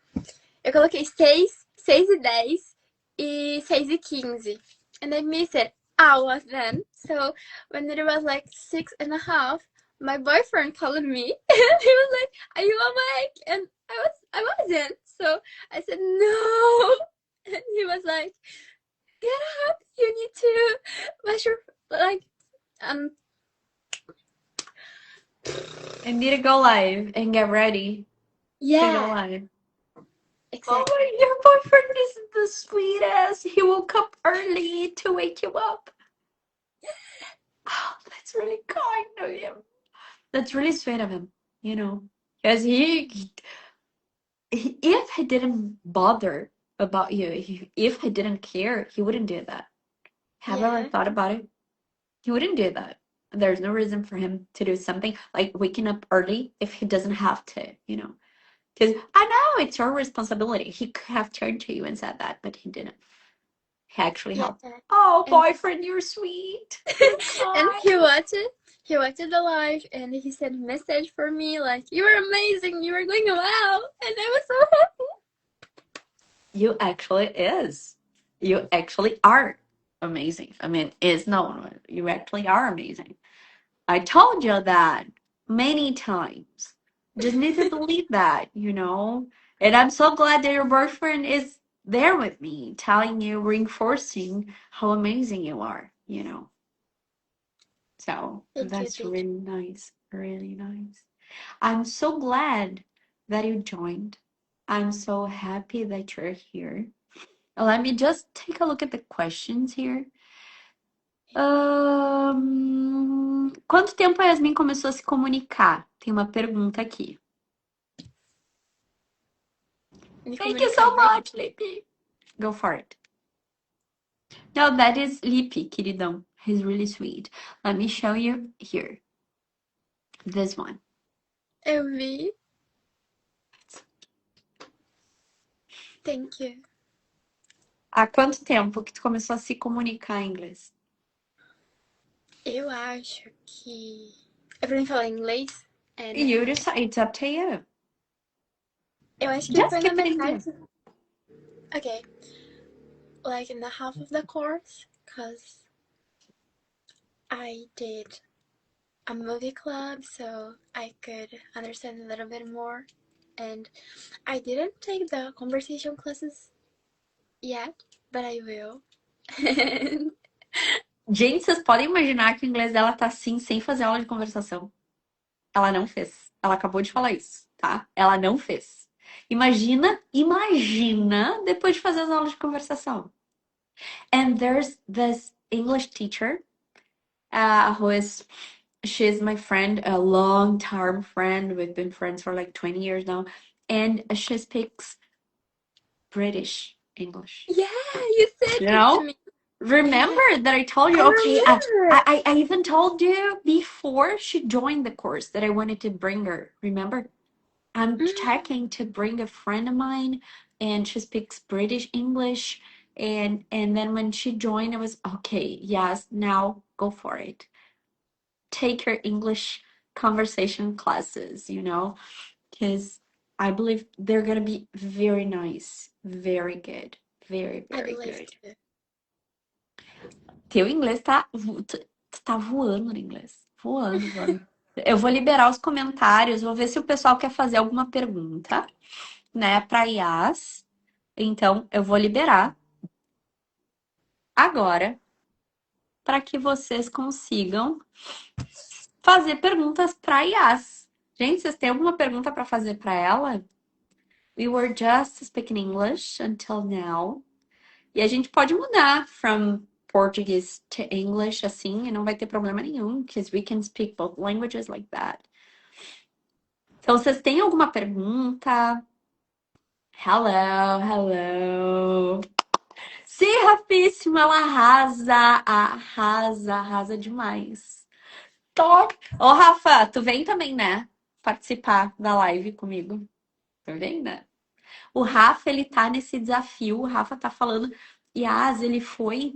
Eu coloquei 6, 6:10 e 6:15. And I missed all of them. So when it was like 6 and a half, my boyfriend called me and he was like, "Are you awake?" And I wasn't. So I said no. And he was like, "Get up, you need to wash your like um I need to go live and get ready to go yeah, live. Oh exactly. my, your boyfriend is the sweetest. He woke up early to wake you up. Oh, that's really kind of him. That's really sweet of him, you know. Because if he didn't bother about you, if he didn't care, he wouldn't do that. Have you ever Yeah. thought about it? He wouldn't do that. There's no reason for him to do something like waking up early if he doesn't have to, you know. Because I know it's your responsibility. He could have turned to you and said that, but he didn't. He actually Yeah. helped. Oh, And boyfriend, you're sweet. You're and kind. he watched the live and he sent a message for me like, "You were amazing, you were going well," and I was so happy. You actually is. You actually are amazing. I mean, it's no, you actually are amazing. I told you that many times. Just need to believe that, you know? And I'm so glad that your boyfriend is there with me, telling you, reinforcing how amazing you are, you know? So Thank you, that's thank you. really nice, really nice. I'm so glad that you joined. I'm so happy that you're here. Let me just take a look at the questions here. Quanto tempo a Yasmin começou a se comunicar? Tem uma pergunta aqui. Me Thank you comunicar so bem. much, Lippy. Go for it. No, that is Lippy, queridão. He's really sweet. Let me show you here. This one. Eu vi. Thank you. Há quanto tempo que tu começou a se comunicar em inglês? Eu acho que é pra mim falar inglês. You decide. It's up to you. Eu acho que Just foi na keep it in metade. there. Okay, like in the half of the course, cause I did a movie club, so I could understand a little bit more. And I didn't take the conversation classes yet, but I will. Gente, vocês podem imaginar que o inglês dela tá assim, sem fazer aula de conversação. Ela não fez. Ela acabou de falar isso, tá? Ela não fez. Imagina depois de fazer as aulas de conversação. And there's this English teacher she's my friend, a long-term friend. We've been friends for like 20 years now. And she speaks British English. Yeah, you said You it to know? me. Remember that I told you, I okay, remember. I even told you before she joined the course that I wanted to bring her. Remember? I'm checking to bring a friend of mine and she speaks British English. And then when she joined, I was, okay, yes, now go for it. Take her English conversation classes, you know, because I believe they're going to be very nice, very good, very, I very believe good. too. Teu inglês tá voando no inglês. Voando, voando. Eu vou liberar os comentários, vou ver se o pessoal quer fazer alguma pergunta, né, para Yas. Então, eu vou liberar agora para que vocês consigam fazer perguntas para Yas. Gente, vocês têm alguma pergunta para fazer para ela? We were just speaking English until now. E a gente pode mudar from Portuguese to English assim, e não vai ter problema nenhum, because we can speak both languages like that. Então, vocês têm alguma pergunta? Hello, hello. Sim, Rafíssima, ela arrasa demais. Top! Ô, Rafa, tu vem também, né? Participar da live comigo. Tu vem, né? O Rafa, ele tá nesse desafio. O Rafa tá falando. Yas, ele foi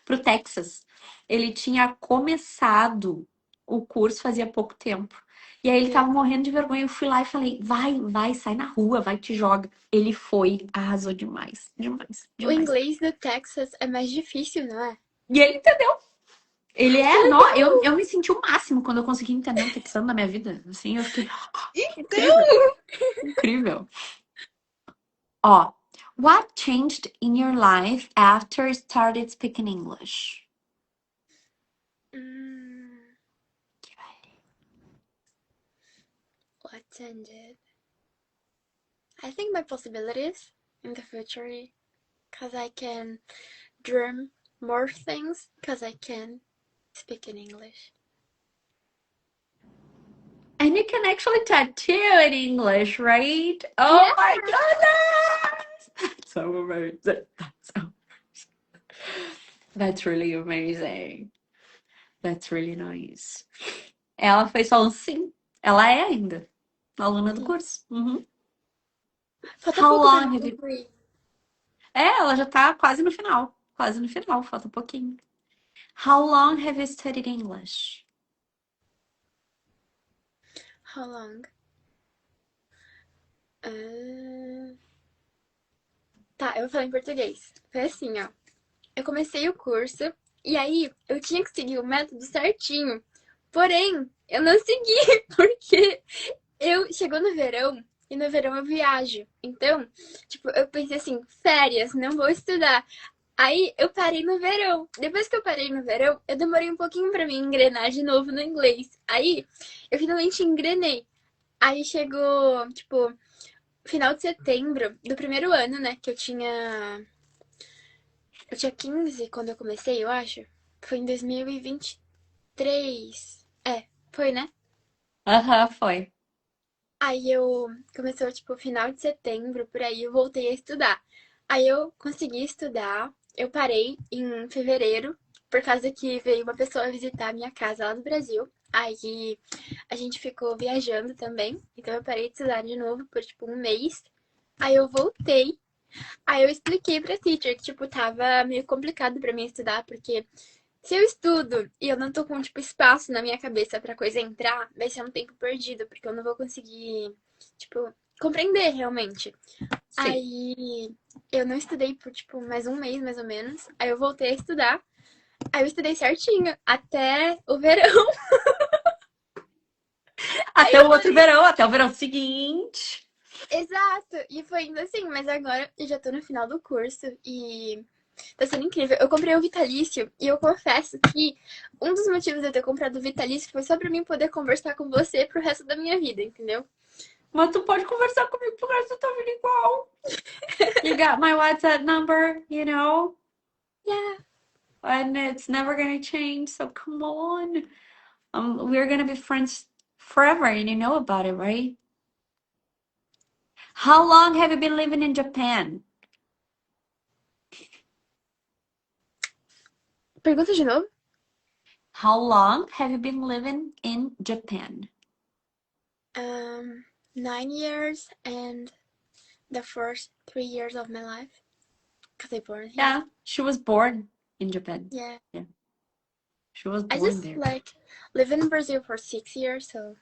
pro Texas. Ele tinha começado o curso fazia pouco tempo. E aí ele tava morrendo de vergonha. Eu fui lá e falei: vai, sai na rua, vai, te joga. Ele foi, arrasou demais, demais, O demais. inglês do Texas é mais difícil, não é? E ele entendeu. Ele Que é, não, legal! eu me senti o máximo quando eu consegui entender um texano na minha vida. Assim, eu fiquei incrível, Então, incrível. Ó, what changed in your life after you started speaking English? mm, what ended? I think my possibilities in the future, because I can dream more things, because I can speak in English. And you can actually tattoo in English, right? Yeah, Oh my goodness! That's so amazing. That's really amazing. That's really nice. Ela fez só um sim. Ela é ainda aluna do sim. curso. Uhum. Falta How pouco pra mim long have you... concluir. É, ela já tá quase no final. Quase no final, falta um pouquinho. How long have you studied English? How long? Ah, tá, eu vou falar em português. Foi assim, ó. Eu comecei o curso e aí eu tinha que seguir o método certinho. Porém, eu não segui porque eu chegou no verão e no verão eu viajo. Então, tipo, eu pensei assim, férias, não vou estudar. Aí eu parei no verão. Depois que eu parei no verão, eu demorei um pouquinho pra me engrenar de novo no inglês. Aí eu finalmente engrenei. Aí chegou, tipo, final de setembro do primeiro ano, né? Que eu tinha 15 quando eu comecei, eu acho. Foi em 2023. É, foi, né? Aham, foi. Aí eu começou, tipo, final de setembro, por aí eu voltei a estudar. Aí eu consegui estudar, eu parei em fevereiro, por causa que veio uma pessoa visitar a minha casa lá no Brasil. Aí a gente ficou viajando também, então eu parei de estudar de novo por, tipo, um mês. Aí eu voltei, aí eu expliquei pra teacher que, tipo, tava meio complicado pra mim estudar, porque se eu estudo e eu não tô com, tipo, espaço na minha cabeça pra coisa entrar, vai ser um tempo perdido, porque eu não vou conseguir, tipo, compreender realmente. Sim. Aí eu não estudei por, tipo, mais um mês, mais ou menos. Aí eu voltei a estudar. Aí eu estudei certinho, até o verão. Aí Até eu o outro falei, verão, até o verão seguinte. exato! E foi indo assim, mas agora eu já tô no final do curso e tá sendo incrível. Eu comprei o Vitalício e eu confesso que um dos motivos de eu ter comprado o Vitalício foi só pra mim poder conversar com você pro resto da minha vida, entendeu? Mas tu pode conversar comigo pro resto da tua vida igual. You got my WhatsApp number, you know? Yeah. And it's never gonna change, so come on. We're gonna be friends forever, and you know about it, right? How long have you been living in Japan? Pergunta de novo? How long have you been living in Japan? 9 years and the first 3 years of my life because I born here. Yeah, she was born in Japan. Yeah. Yeah, she was I born just there. like live in Brazil for 6 years, so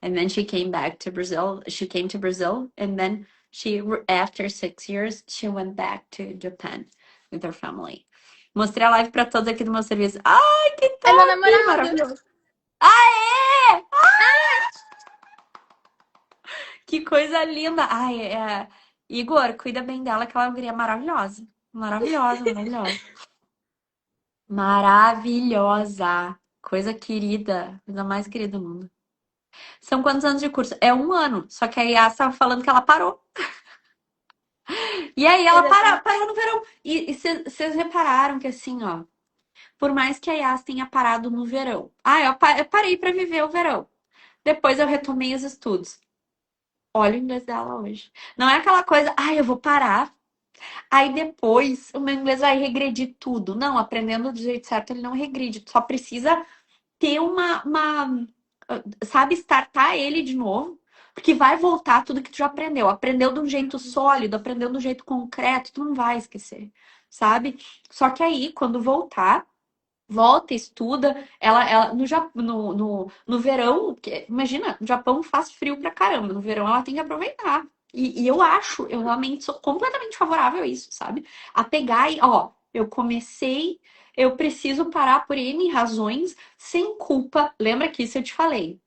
And then she came back to Brazil. She came to Brazil, and then after 6 years, she went back to Japan with her family. Mostrei a live pra todos aqui do meu serviço. Ai, que é meu top! namorado. Maravilhoso. Aê! Que coisa linda! Ai, Igor, cuida bem dela, que ela é uma guria maravilhosa. Maravilhosa, maravilhosa. Maravilhosa. Coisa querida. Coisa mais querida do mundo. São quantos anos de curso? É um ano. Só que a Yas estava falando que ela parou. E aí ela Exatamente. parou no verão. E vocês repararam que assim, ó. Por mais que a Yas tenha parado no verão. Ah, eu parei para viver o verão. Depois eu retomei os estudos. Olha o inglês dela hoje. Não é aquela coisa, eu vou parar. Aí depois o meu inglês vai regredir tudo. Não, aprendendo do jeito certo, ele não regride. Só precisa ter sabe, startar ele de novo, porque vai voltar tudo que tu já aprendeu. Aprendeu de um jeito sólido, aprendeu de um jeito concreto, tu não vai esquecer, sabe? Só que aí, quando voltar, volta, estuda. Ela no verão, imagina, no Japão faz frio pra caramba. No verão ela tem que aproveitar. E eu realmente sou completamente favorável a isso, sabe? A pegar e, ó, eu comecei, eu preciso parar por N razões, sem culpa. Lembra que isso eu te falei,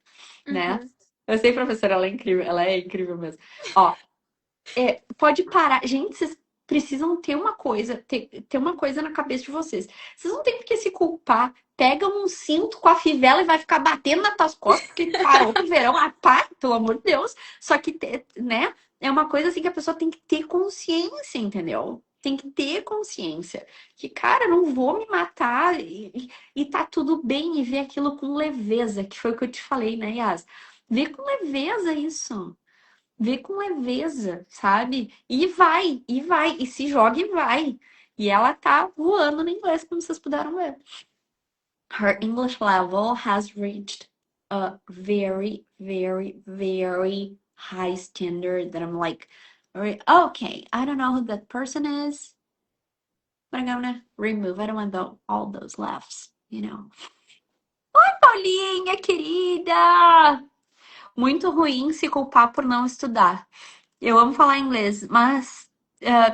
né? Uhum. Eu sei, professora, ela é incrível mesmo. Ó, pode parar. Gente, vocês precisam ter uma coisa, ter uma coisa na cabeça de vocês. Vocês não têm por que se culpar. Pega um cinto com a fivela e vai ficar batendo nas tuas costas, porque parou o verão, pá, pelo amor de Deus. Só que, né, é uma coisa assim que a pessoa tem que ter consciência, entendeu? Tem que ter consciência. Que, cara, não vou me matar e tá tudo bem e ver aquilo com leveza, que foi o que eu te falei, né, Yas? Vê com leveza isso. Vê com leveza, sabe? E vai, e se joga e vai. E ela tá voando no inglês, como vocês puderam ver. Her English level has reached a very, very, very high standard that I'm like, okay, I don't know who that person is, but I'm gonna remove. I don't want all those laughs, you know. Oi, Paulinha, querida! Muito ruim se culpar por não estudar. Eu amo falar inglês, mas,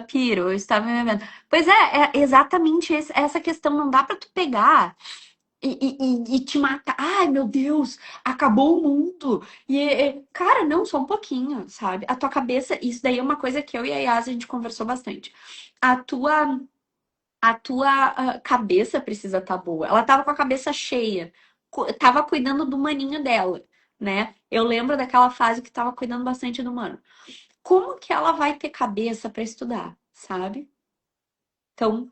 Piro, eu estava me vendo. Pois é exatamente essa questão. Não dá pra tu pegar e te matar. Ai, meu Deus, acabou o mundo. Cara, não, só um pouquinho, sabe? A tua cabeça, isso daí é uma coisa que eu e a Yas, a gente conversou bastante. A tua, a tua cabeça precisa estar boa. Ela tava com a cabeça cheia, tava cuidando do maninho dela, né? Eu lembro daquela fase que tava cuidando bastante do mano. Como que ela vai ter cabeça para estudar, sabe? Então,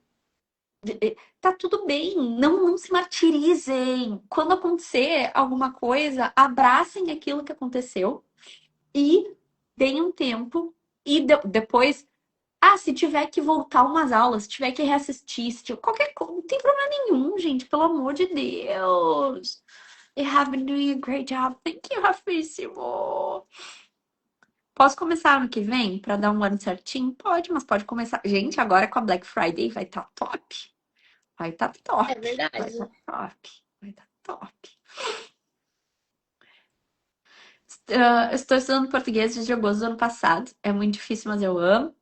tá tudo bem, não se martirizem. Quando acontecer alguma coisa, abracem aquilo que aconteceu e deem um tempo. E depois, se tiver que voltar umas aulas, se tiver que reassistir, se tiver qualquer coisa, não tem problema nenhum, gente, pelo amor de Deus. You have been doing a great job. Thank you, Rafíssimo. Posso começar ano que vem para dar um ano certinho? Pode, mas pode começar. Gente, agora com a Black Friday vai estar top. Vai estar É top. Vai estar verdade. top. Vai estar top. Estou estudando português desde agosto do ano passado. É muito difícil, mas eu amo.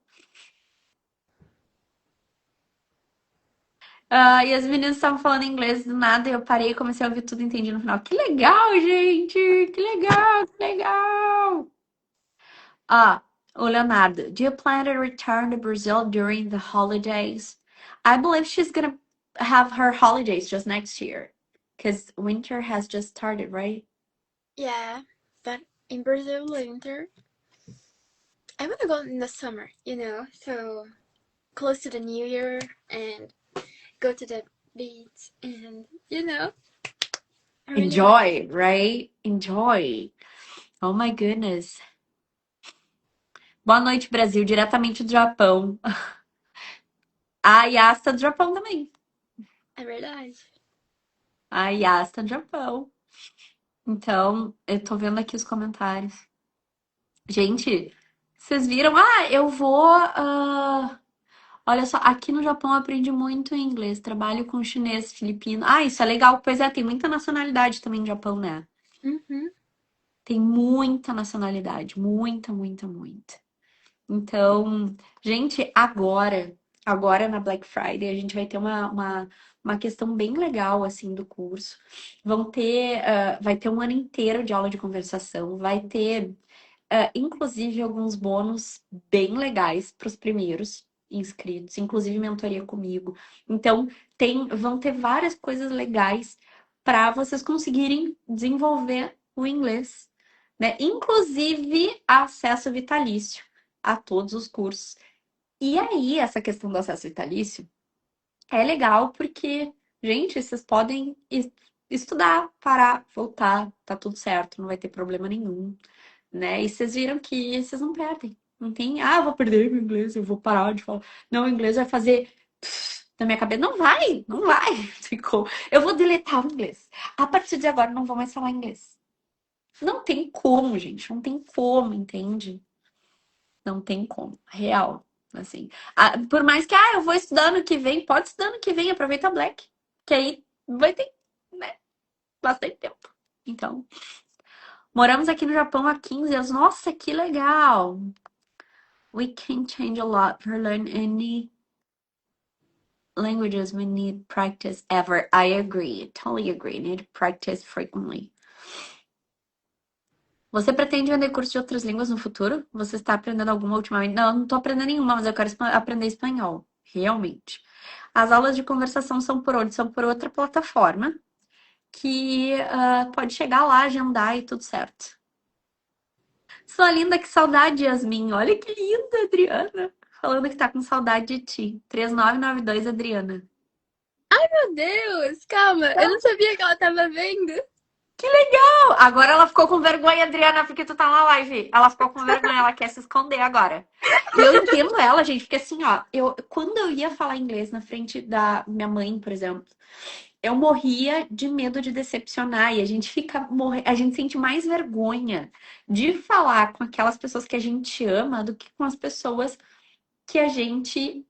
E as meninas estavam falando inglês do nada e eu parei e comecei a ouvir tudo e entendi no final. Que legal, gente! Que legal, que legal! Ah, o Leonardo, do you plan to return to Brazil during the holidays? I believe she's gonna have her holidays just next year, because winter has just started, right? Yeah, but in Brazil winter, I want to go in the summer, so close to the New Year and go to the beach and I really want. Enjoy, right? Enjoy. Oh my goodness. Boa noite, Brasil, diretamente do Japão. A Yas tá do Japão também. É verdade. A Yas tá do Japão. Então, eu tô vendo aqui os comentários. Gente, vocês viram? Eu vou. Olha só, aqui no Japão eu aprendi muito inglês. Trabalho com chinês, filipino. Isso é legal. Pois é, tem muita nacionalidade também no Japão, né? Uhum. Tem muita nacionalidade. Muita, muita, muita. Então, gente, agora na Black Friday, a gente vai ter uma questão bem legal, assim, do curso. Vai ter um ano inteiro de aula de conversação. Vai ter inclusive alguns bônus bem legais para os primeiros inscritos, inclusive mentoria comigo. Então, vão ter várias coisas legais para vocês conseguirem desenvolver o inglês, né? Inclusive acesso vitalício a todos os cursos. E aí, essa questão do acesso vitalício é legal porque, gente, vocês podem estudar, parar, voltar, tá tudo certo, não vai ter problema nenhum, né? E vocês viram que vocês não perdem. Não tem, eu vou perder meu inglês, eu vou parar de falar. Não, o inglês vai fazer na minha cabeça. Não vai, não vai. Ficou. Eu vou deletar o inglês. A partir de agora, não vou mais falar inglês. Não tem como, gente. Não tem como, entende? Não tem como. Real. Assim. Por mais que, eu vou estudar ano que vem, pode estudar ano que vem, aproveita a Black. Que aí vai ter, né, bastante tempo. Então, moramos aqui no Japão há 15 anos. Nossa, que legal! We can change a lot for learn any languages we need practice ever. I agree. Totally agree. Need practice frequently. Você pretende vender curso de outras línguas no futuro? Você está aprendendo alguma ultimamente? Não, não estou aprendendo nenhuma, mas eu quero aprender espanhol. Realmente. As aulas de conversação são por onde? São por outra plataforma que pode chegar lá, agendar e tudo certo. Sua linda, que saudade, Yasmin. Olha que linda, Adriana. Falando que tá com saudade de ti. 3992, Adriana. Meu Deus, calma, eu não sabia que ela tava vendo. Que legal! Agora ela ficou com vergonha, Adriana, porque tu tá na live. Ela ficou com vergonha, ela quer se esconder agora. E eu entendo ela, gente, porque assim, ó, quando eu ia falar inglês na frente da minha mãe, por exemplo, eu morria de medo de decepcionar e a gente a gente sente mais vergonha de falar com aquelas pessoas que a gente ama do que com as pessoas que a gente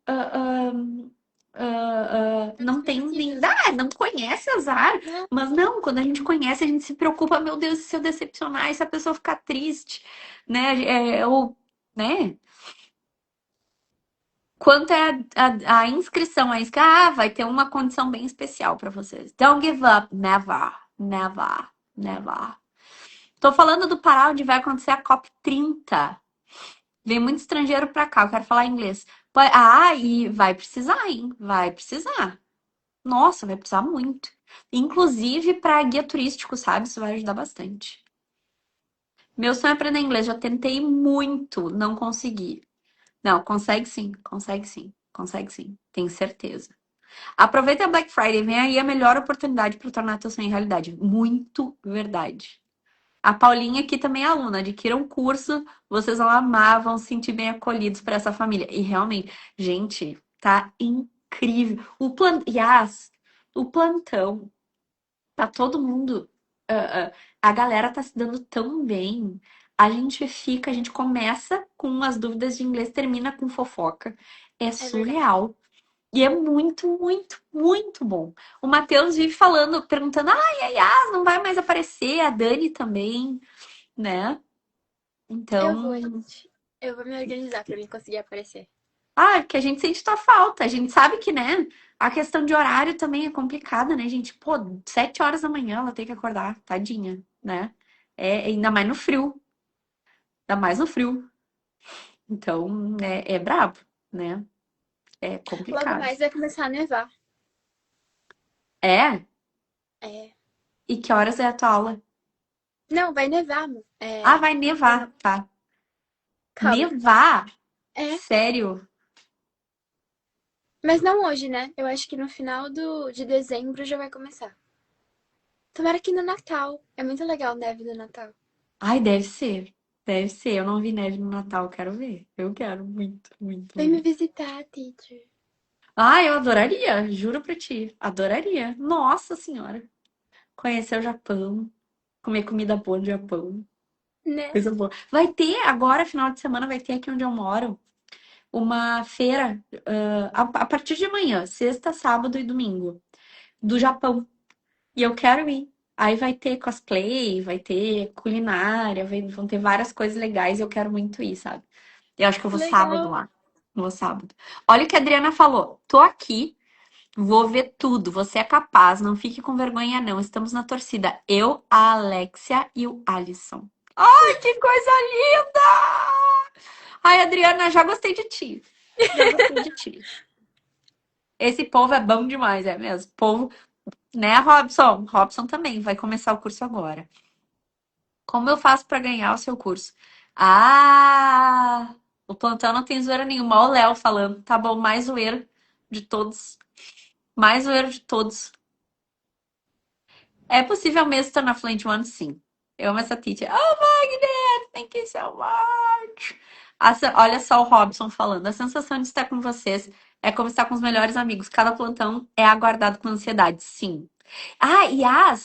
não tem nem, não conhece, azar. Não, Mas não, quando a gente conhece, a gente se preocupa, meu Deus, e se eu decepcionar, e se a pessoa ficar triste, né? Ou, né? Quanto é a inscrição? Vai ter uma condição bem especial para vocês. Don't give up, never, never, never. Tô falando do parar onde vai acontecer a COP30. Vem muito estrangeiro pra cá, eu quero falar inglês. E vai precisar, hein? Vai precisar. Nossa, vai precisar muito. Inclusive para guia turístico, sabe? Isso vai ajudar bastante. Meu sonho é aprender inglês. Já tentei muito, não consegui. Não, consegue sim, consegue sim, consegue sim. Tenho certeza. Aproveita a Black Friday, vem aí a melhor oportunidade para tornar teu sonho realidade. Muito verdade. A Paulinha aqui também é aluna, adquira um curso, vocês vão amar, vão se sentir bem acolhidos para essa família. E realmente, gente, tá incrível. O plantão, tá todo mundo, a galera tá se dando tão bem. A gente começa com as dúvidas de inglês, termina com fofoca. É é verdade. surreal. E é muito, muito, muito bom. O Matheus vive falando, perguntando: ai, a Yas não vai mais aparecer, a Dani também, né? Eu vou, Então, gente. Eu vou me organizar pra mim conseguir aparecer. que a gente sente tua falta. A gente sabe que, né? A questão de horário também é complicada, né, gente? Pô, 7 horas da manhã ela tem que acordar, tadinha, né? Ainda mais no frio. Ainda mais no frio. Então, é brabo, né? É Logo complicado. mais vai começar a nevar. É? É. E que horas é a tua aula? Não, vai nevar, amor. Vai nevar, tá. Calma. Nevar? É. Sério? Mas não hoje, né? Eu acho que no final de dezembro já vai começar. Tomara que no Natal. É muito legal neve no Natal. Ai, deve ser. Deve ser. Eu não vi neve no Natal, quero ver. Eu quero muito, muito, Vem me muito. visitar, teacher. Eu adoraria, juro pra ti. Adoraria. Nossa Senhora. Conhecer o Japão, comer comida boa no Japão. Né? Coisa boa. Vai ter agora, final de semana, vai ter aqui onde eu moro, uma feira, a partir de amanhã, sexta, sábado e domingo, do Japão. E eu quero ir. Aí vai ter cosplay, vai ter culinária, vão ter várias coisas legais e eu quero muito ir, sabe? Eu acho que eu Que vou sábado legal. lá. Vou sábado. Olha o que a Adriana falou. Tô aqui, vou ver tudo. Você é capaz, não fique com vergonha, não. Estamos na torcida. Eu, a Alexia e o Alisson. Ai, que coisa linda! Ai, Adriana, já gostei de ti. Já gostei de ti. Esse povo é bom demais, é mesmo. Povo, né, Robson? Robson também vai começar o curso agora. Como eu faço para ganhar o seu curso? O plantão não tem zoeira nenhuma. Olha o Léo falando. Tá bom, mais zoeiro de todos. Mais zoeiro de todos. É possível mesmo estar na Fluent One? Sim. Eu amo essa teacher. Oh, Magnet! Thank you so much! Olha só o Robson falando. A sensação de estar com vocês é como estar com os melhores amigos. Cada plantão é aguardado com ansiedade. Sim.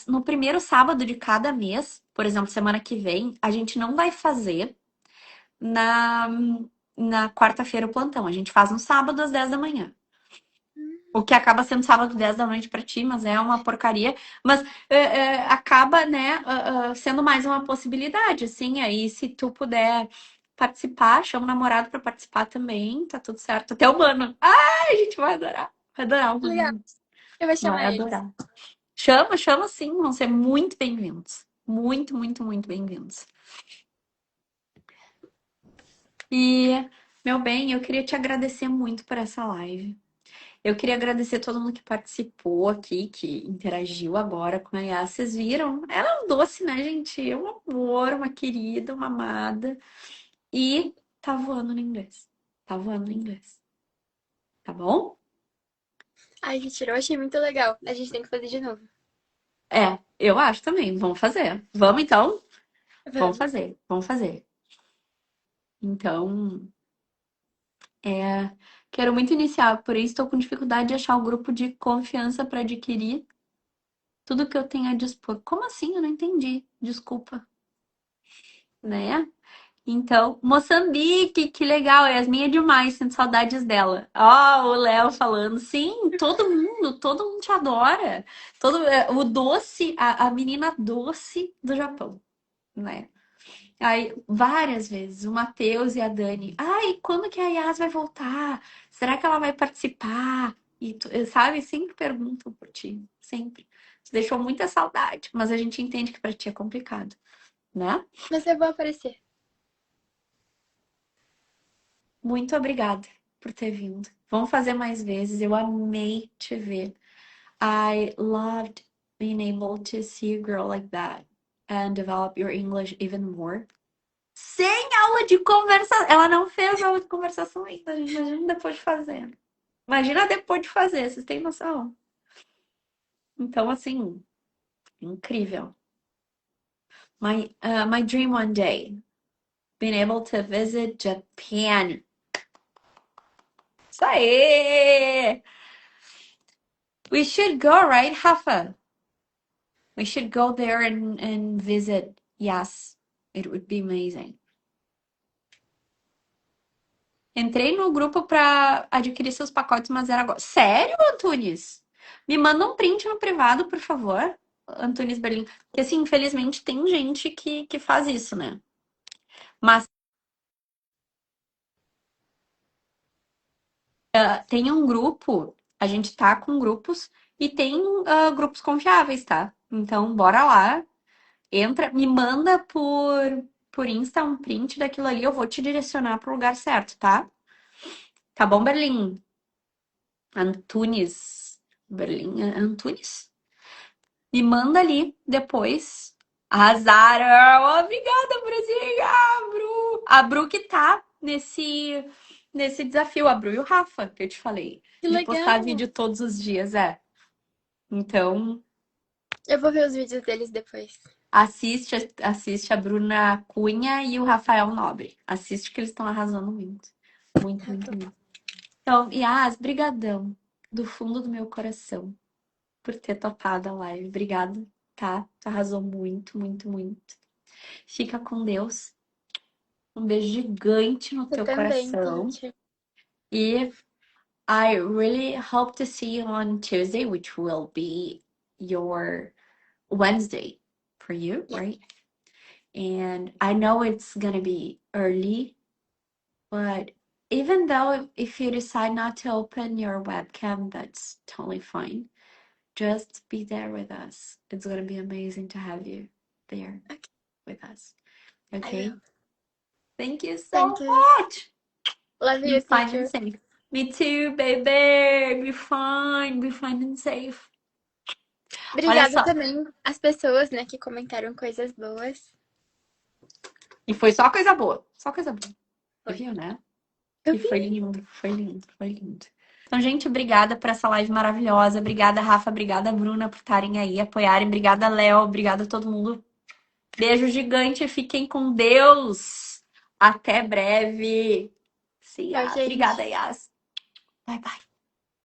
No primeiro sábado de cada mês, por exemplo, semana que vem, a gente não vai fazer na, na quarta-feira o plantão. A gente faz no sábado às 10 da manhã. O que acaba sendo sábado 10 da noite pra ti, mas é uma porcaria. Mas acaba, né, sendo mais uma possibilidade, assim. Aí, se tu puder participar, chama o namorado pra participar também, tá tudo certo. Até o mano. Ai, a gente vai adorar. Vai adorar os Legal. meninos. Eu vou Vai chamar eles. adorar. Chama, chama sim, vão ser muito bem-vindos. Muito, muito, muito bem-vindos. E, meu bem, eu queria te agradecer muito por essa live. Eu queria agradecer todo mundo que participou aqui, que interagiu agora com a Yas. Vocês viram? Ela é um doce, né, gente? É um amor, uma querida, uma amada. E tá voando no inglês. Tá voando no inglês. Tá bom? Ai, gente, eu achei muito legal. A gente tem que fazer de novo. É, eu acho também. Vamos fazer. Vamos então? Vamos Vamos. fazer. Vamos fazer. Então, quero muito iniciar, porém estou com dificuldade de achar o grupo de confiança para adquirir tudo que eu tenho a dispor. Como assim? Eu não entendi. Desculpa, né? Então, Moçambique, que legal. Yasmin é demais, sinto saudades dela. Ó, o Léo falando. Sim, todo mundo te adora. O doce, a menina doce do Japão, né? Aí, várias vezes, o Matheus e a Dani. Ai, quando que a Yas vai voltar? Será que ela vai participar? E sabe, sempre perguntam por ti. Sempre. Te deixou muita saudade, mas a gente entende que pra ti é complicado, né? Mas eu vou aparecer. Muito obrigada por ter vindo. Vamos fazer mais vezes. Eu amei te ver. I loved being able to see a girl like that and develop your English even more. Sem aula de conversação. Ela não fez aula de conversação ainda, gente. Imagina depois de fazer. Imagina depois de fazer, vocês têm noção? Então, assim, incrível. My dream one day, being able to visit Japan. Isso aí! We should go, right, Rafa? We should go there and visit. Yes, it would be amazing. Entrei no grupo para adquirir seus pacotes, mas era agora. Sério, Antunes? Me manda um print no privado, por favor, Antunes Berlim. Porque, assim, infelizmente tem gente que faz isso, né? Mas tem um grupo, a gente tá com grupos e tem grupos confiáveis, tá? Então, bora lá. Entra, me manda por Insta um print daquilo ali, eu vou te direcionar pro lugar certo, tá? Tá bom, Berlim? Antunes. Berlim, Antunes? Me manda ali depois. Arrasaram! Obrigada, Bruzinha! A Bru que tá nesse desafio, a Bru e o Rafa, que eu te falei. Que De postar legal. vídeo todos os dias, é. Então, Eu vou ver os vídeos deles depois. assiste a Bruna Cunha e o Rafael Nobre. Assiste que eles estão arrasando muito. Muito, Tá muito, bom. muito. Então, Yas, brigadão. Do fundo do meu coração. Por ter topado a live. Obrigada, tá? Tu arrasou muito, muito, muito. Fica com Deus. Um beijo gigante no Eu teu também, coração. gente. E I really hope to see you on Tuesday, which will be your Wednesday for you, Yeah. right? And I know it's gonna be early, but even though if you decide not to open your webcam, that's totally fine. Just be there with us. It's gonna be amazing to have you there Okay, with us. I Okay? will. Thank you so Thank you. much. Love Be you, fine and teacher. safe. Me too, baby. Be fine. Be fine and safe. Olha Obrigada só. também às pessoas, né, que comentaram coisas boas. E foi só coisa boa. Só coisa boa. Você Foi. viu, né? Eu E vi. foi lindo, foi lindo, foi lindo. Então, gente, obrigada por essa live maravilhosa. Obrigada, Rafa. Obrigada, Bruna, por estarem aí, apoiarem. Obrigada, Léo. Obrigada a todo mundo. Beijo gigante. Fiquem com Deus. Até breve. Tchau, Obrigada, gente. Yas. Bye, bye.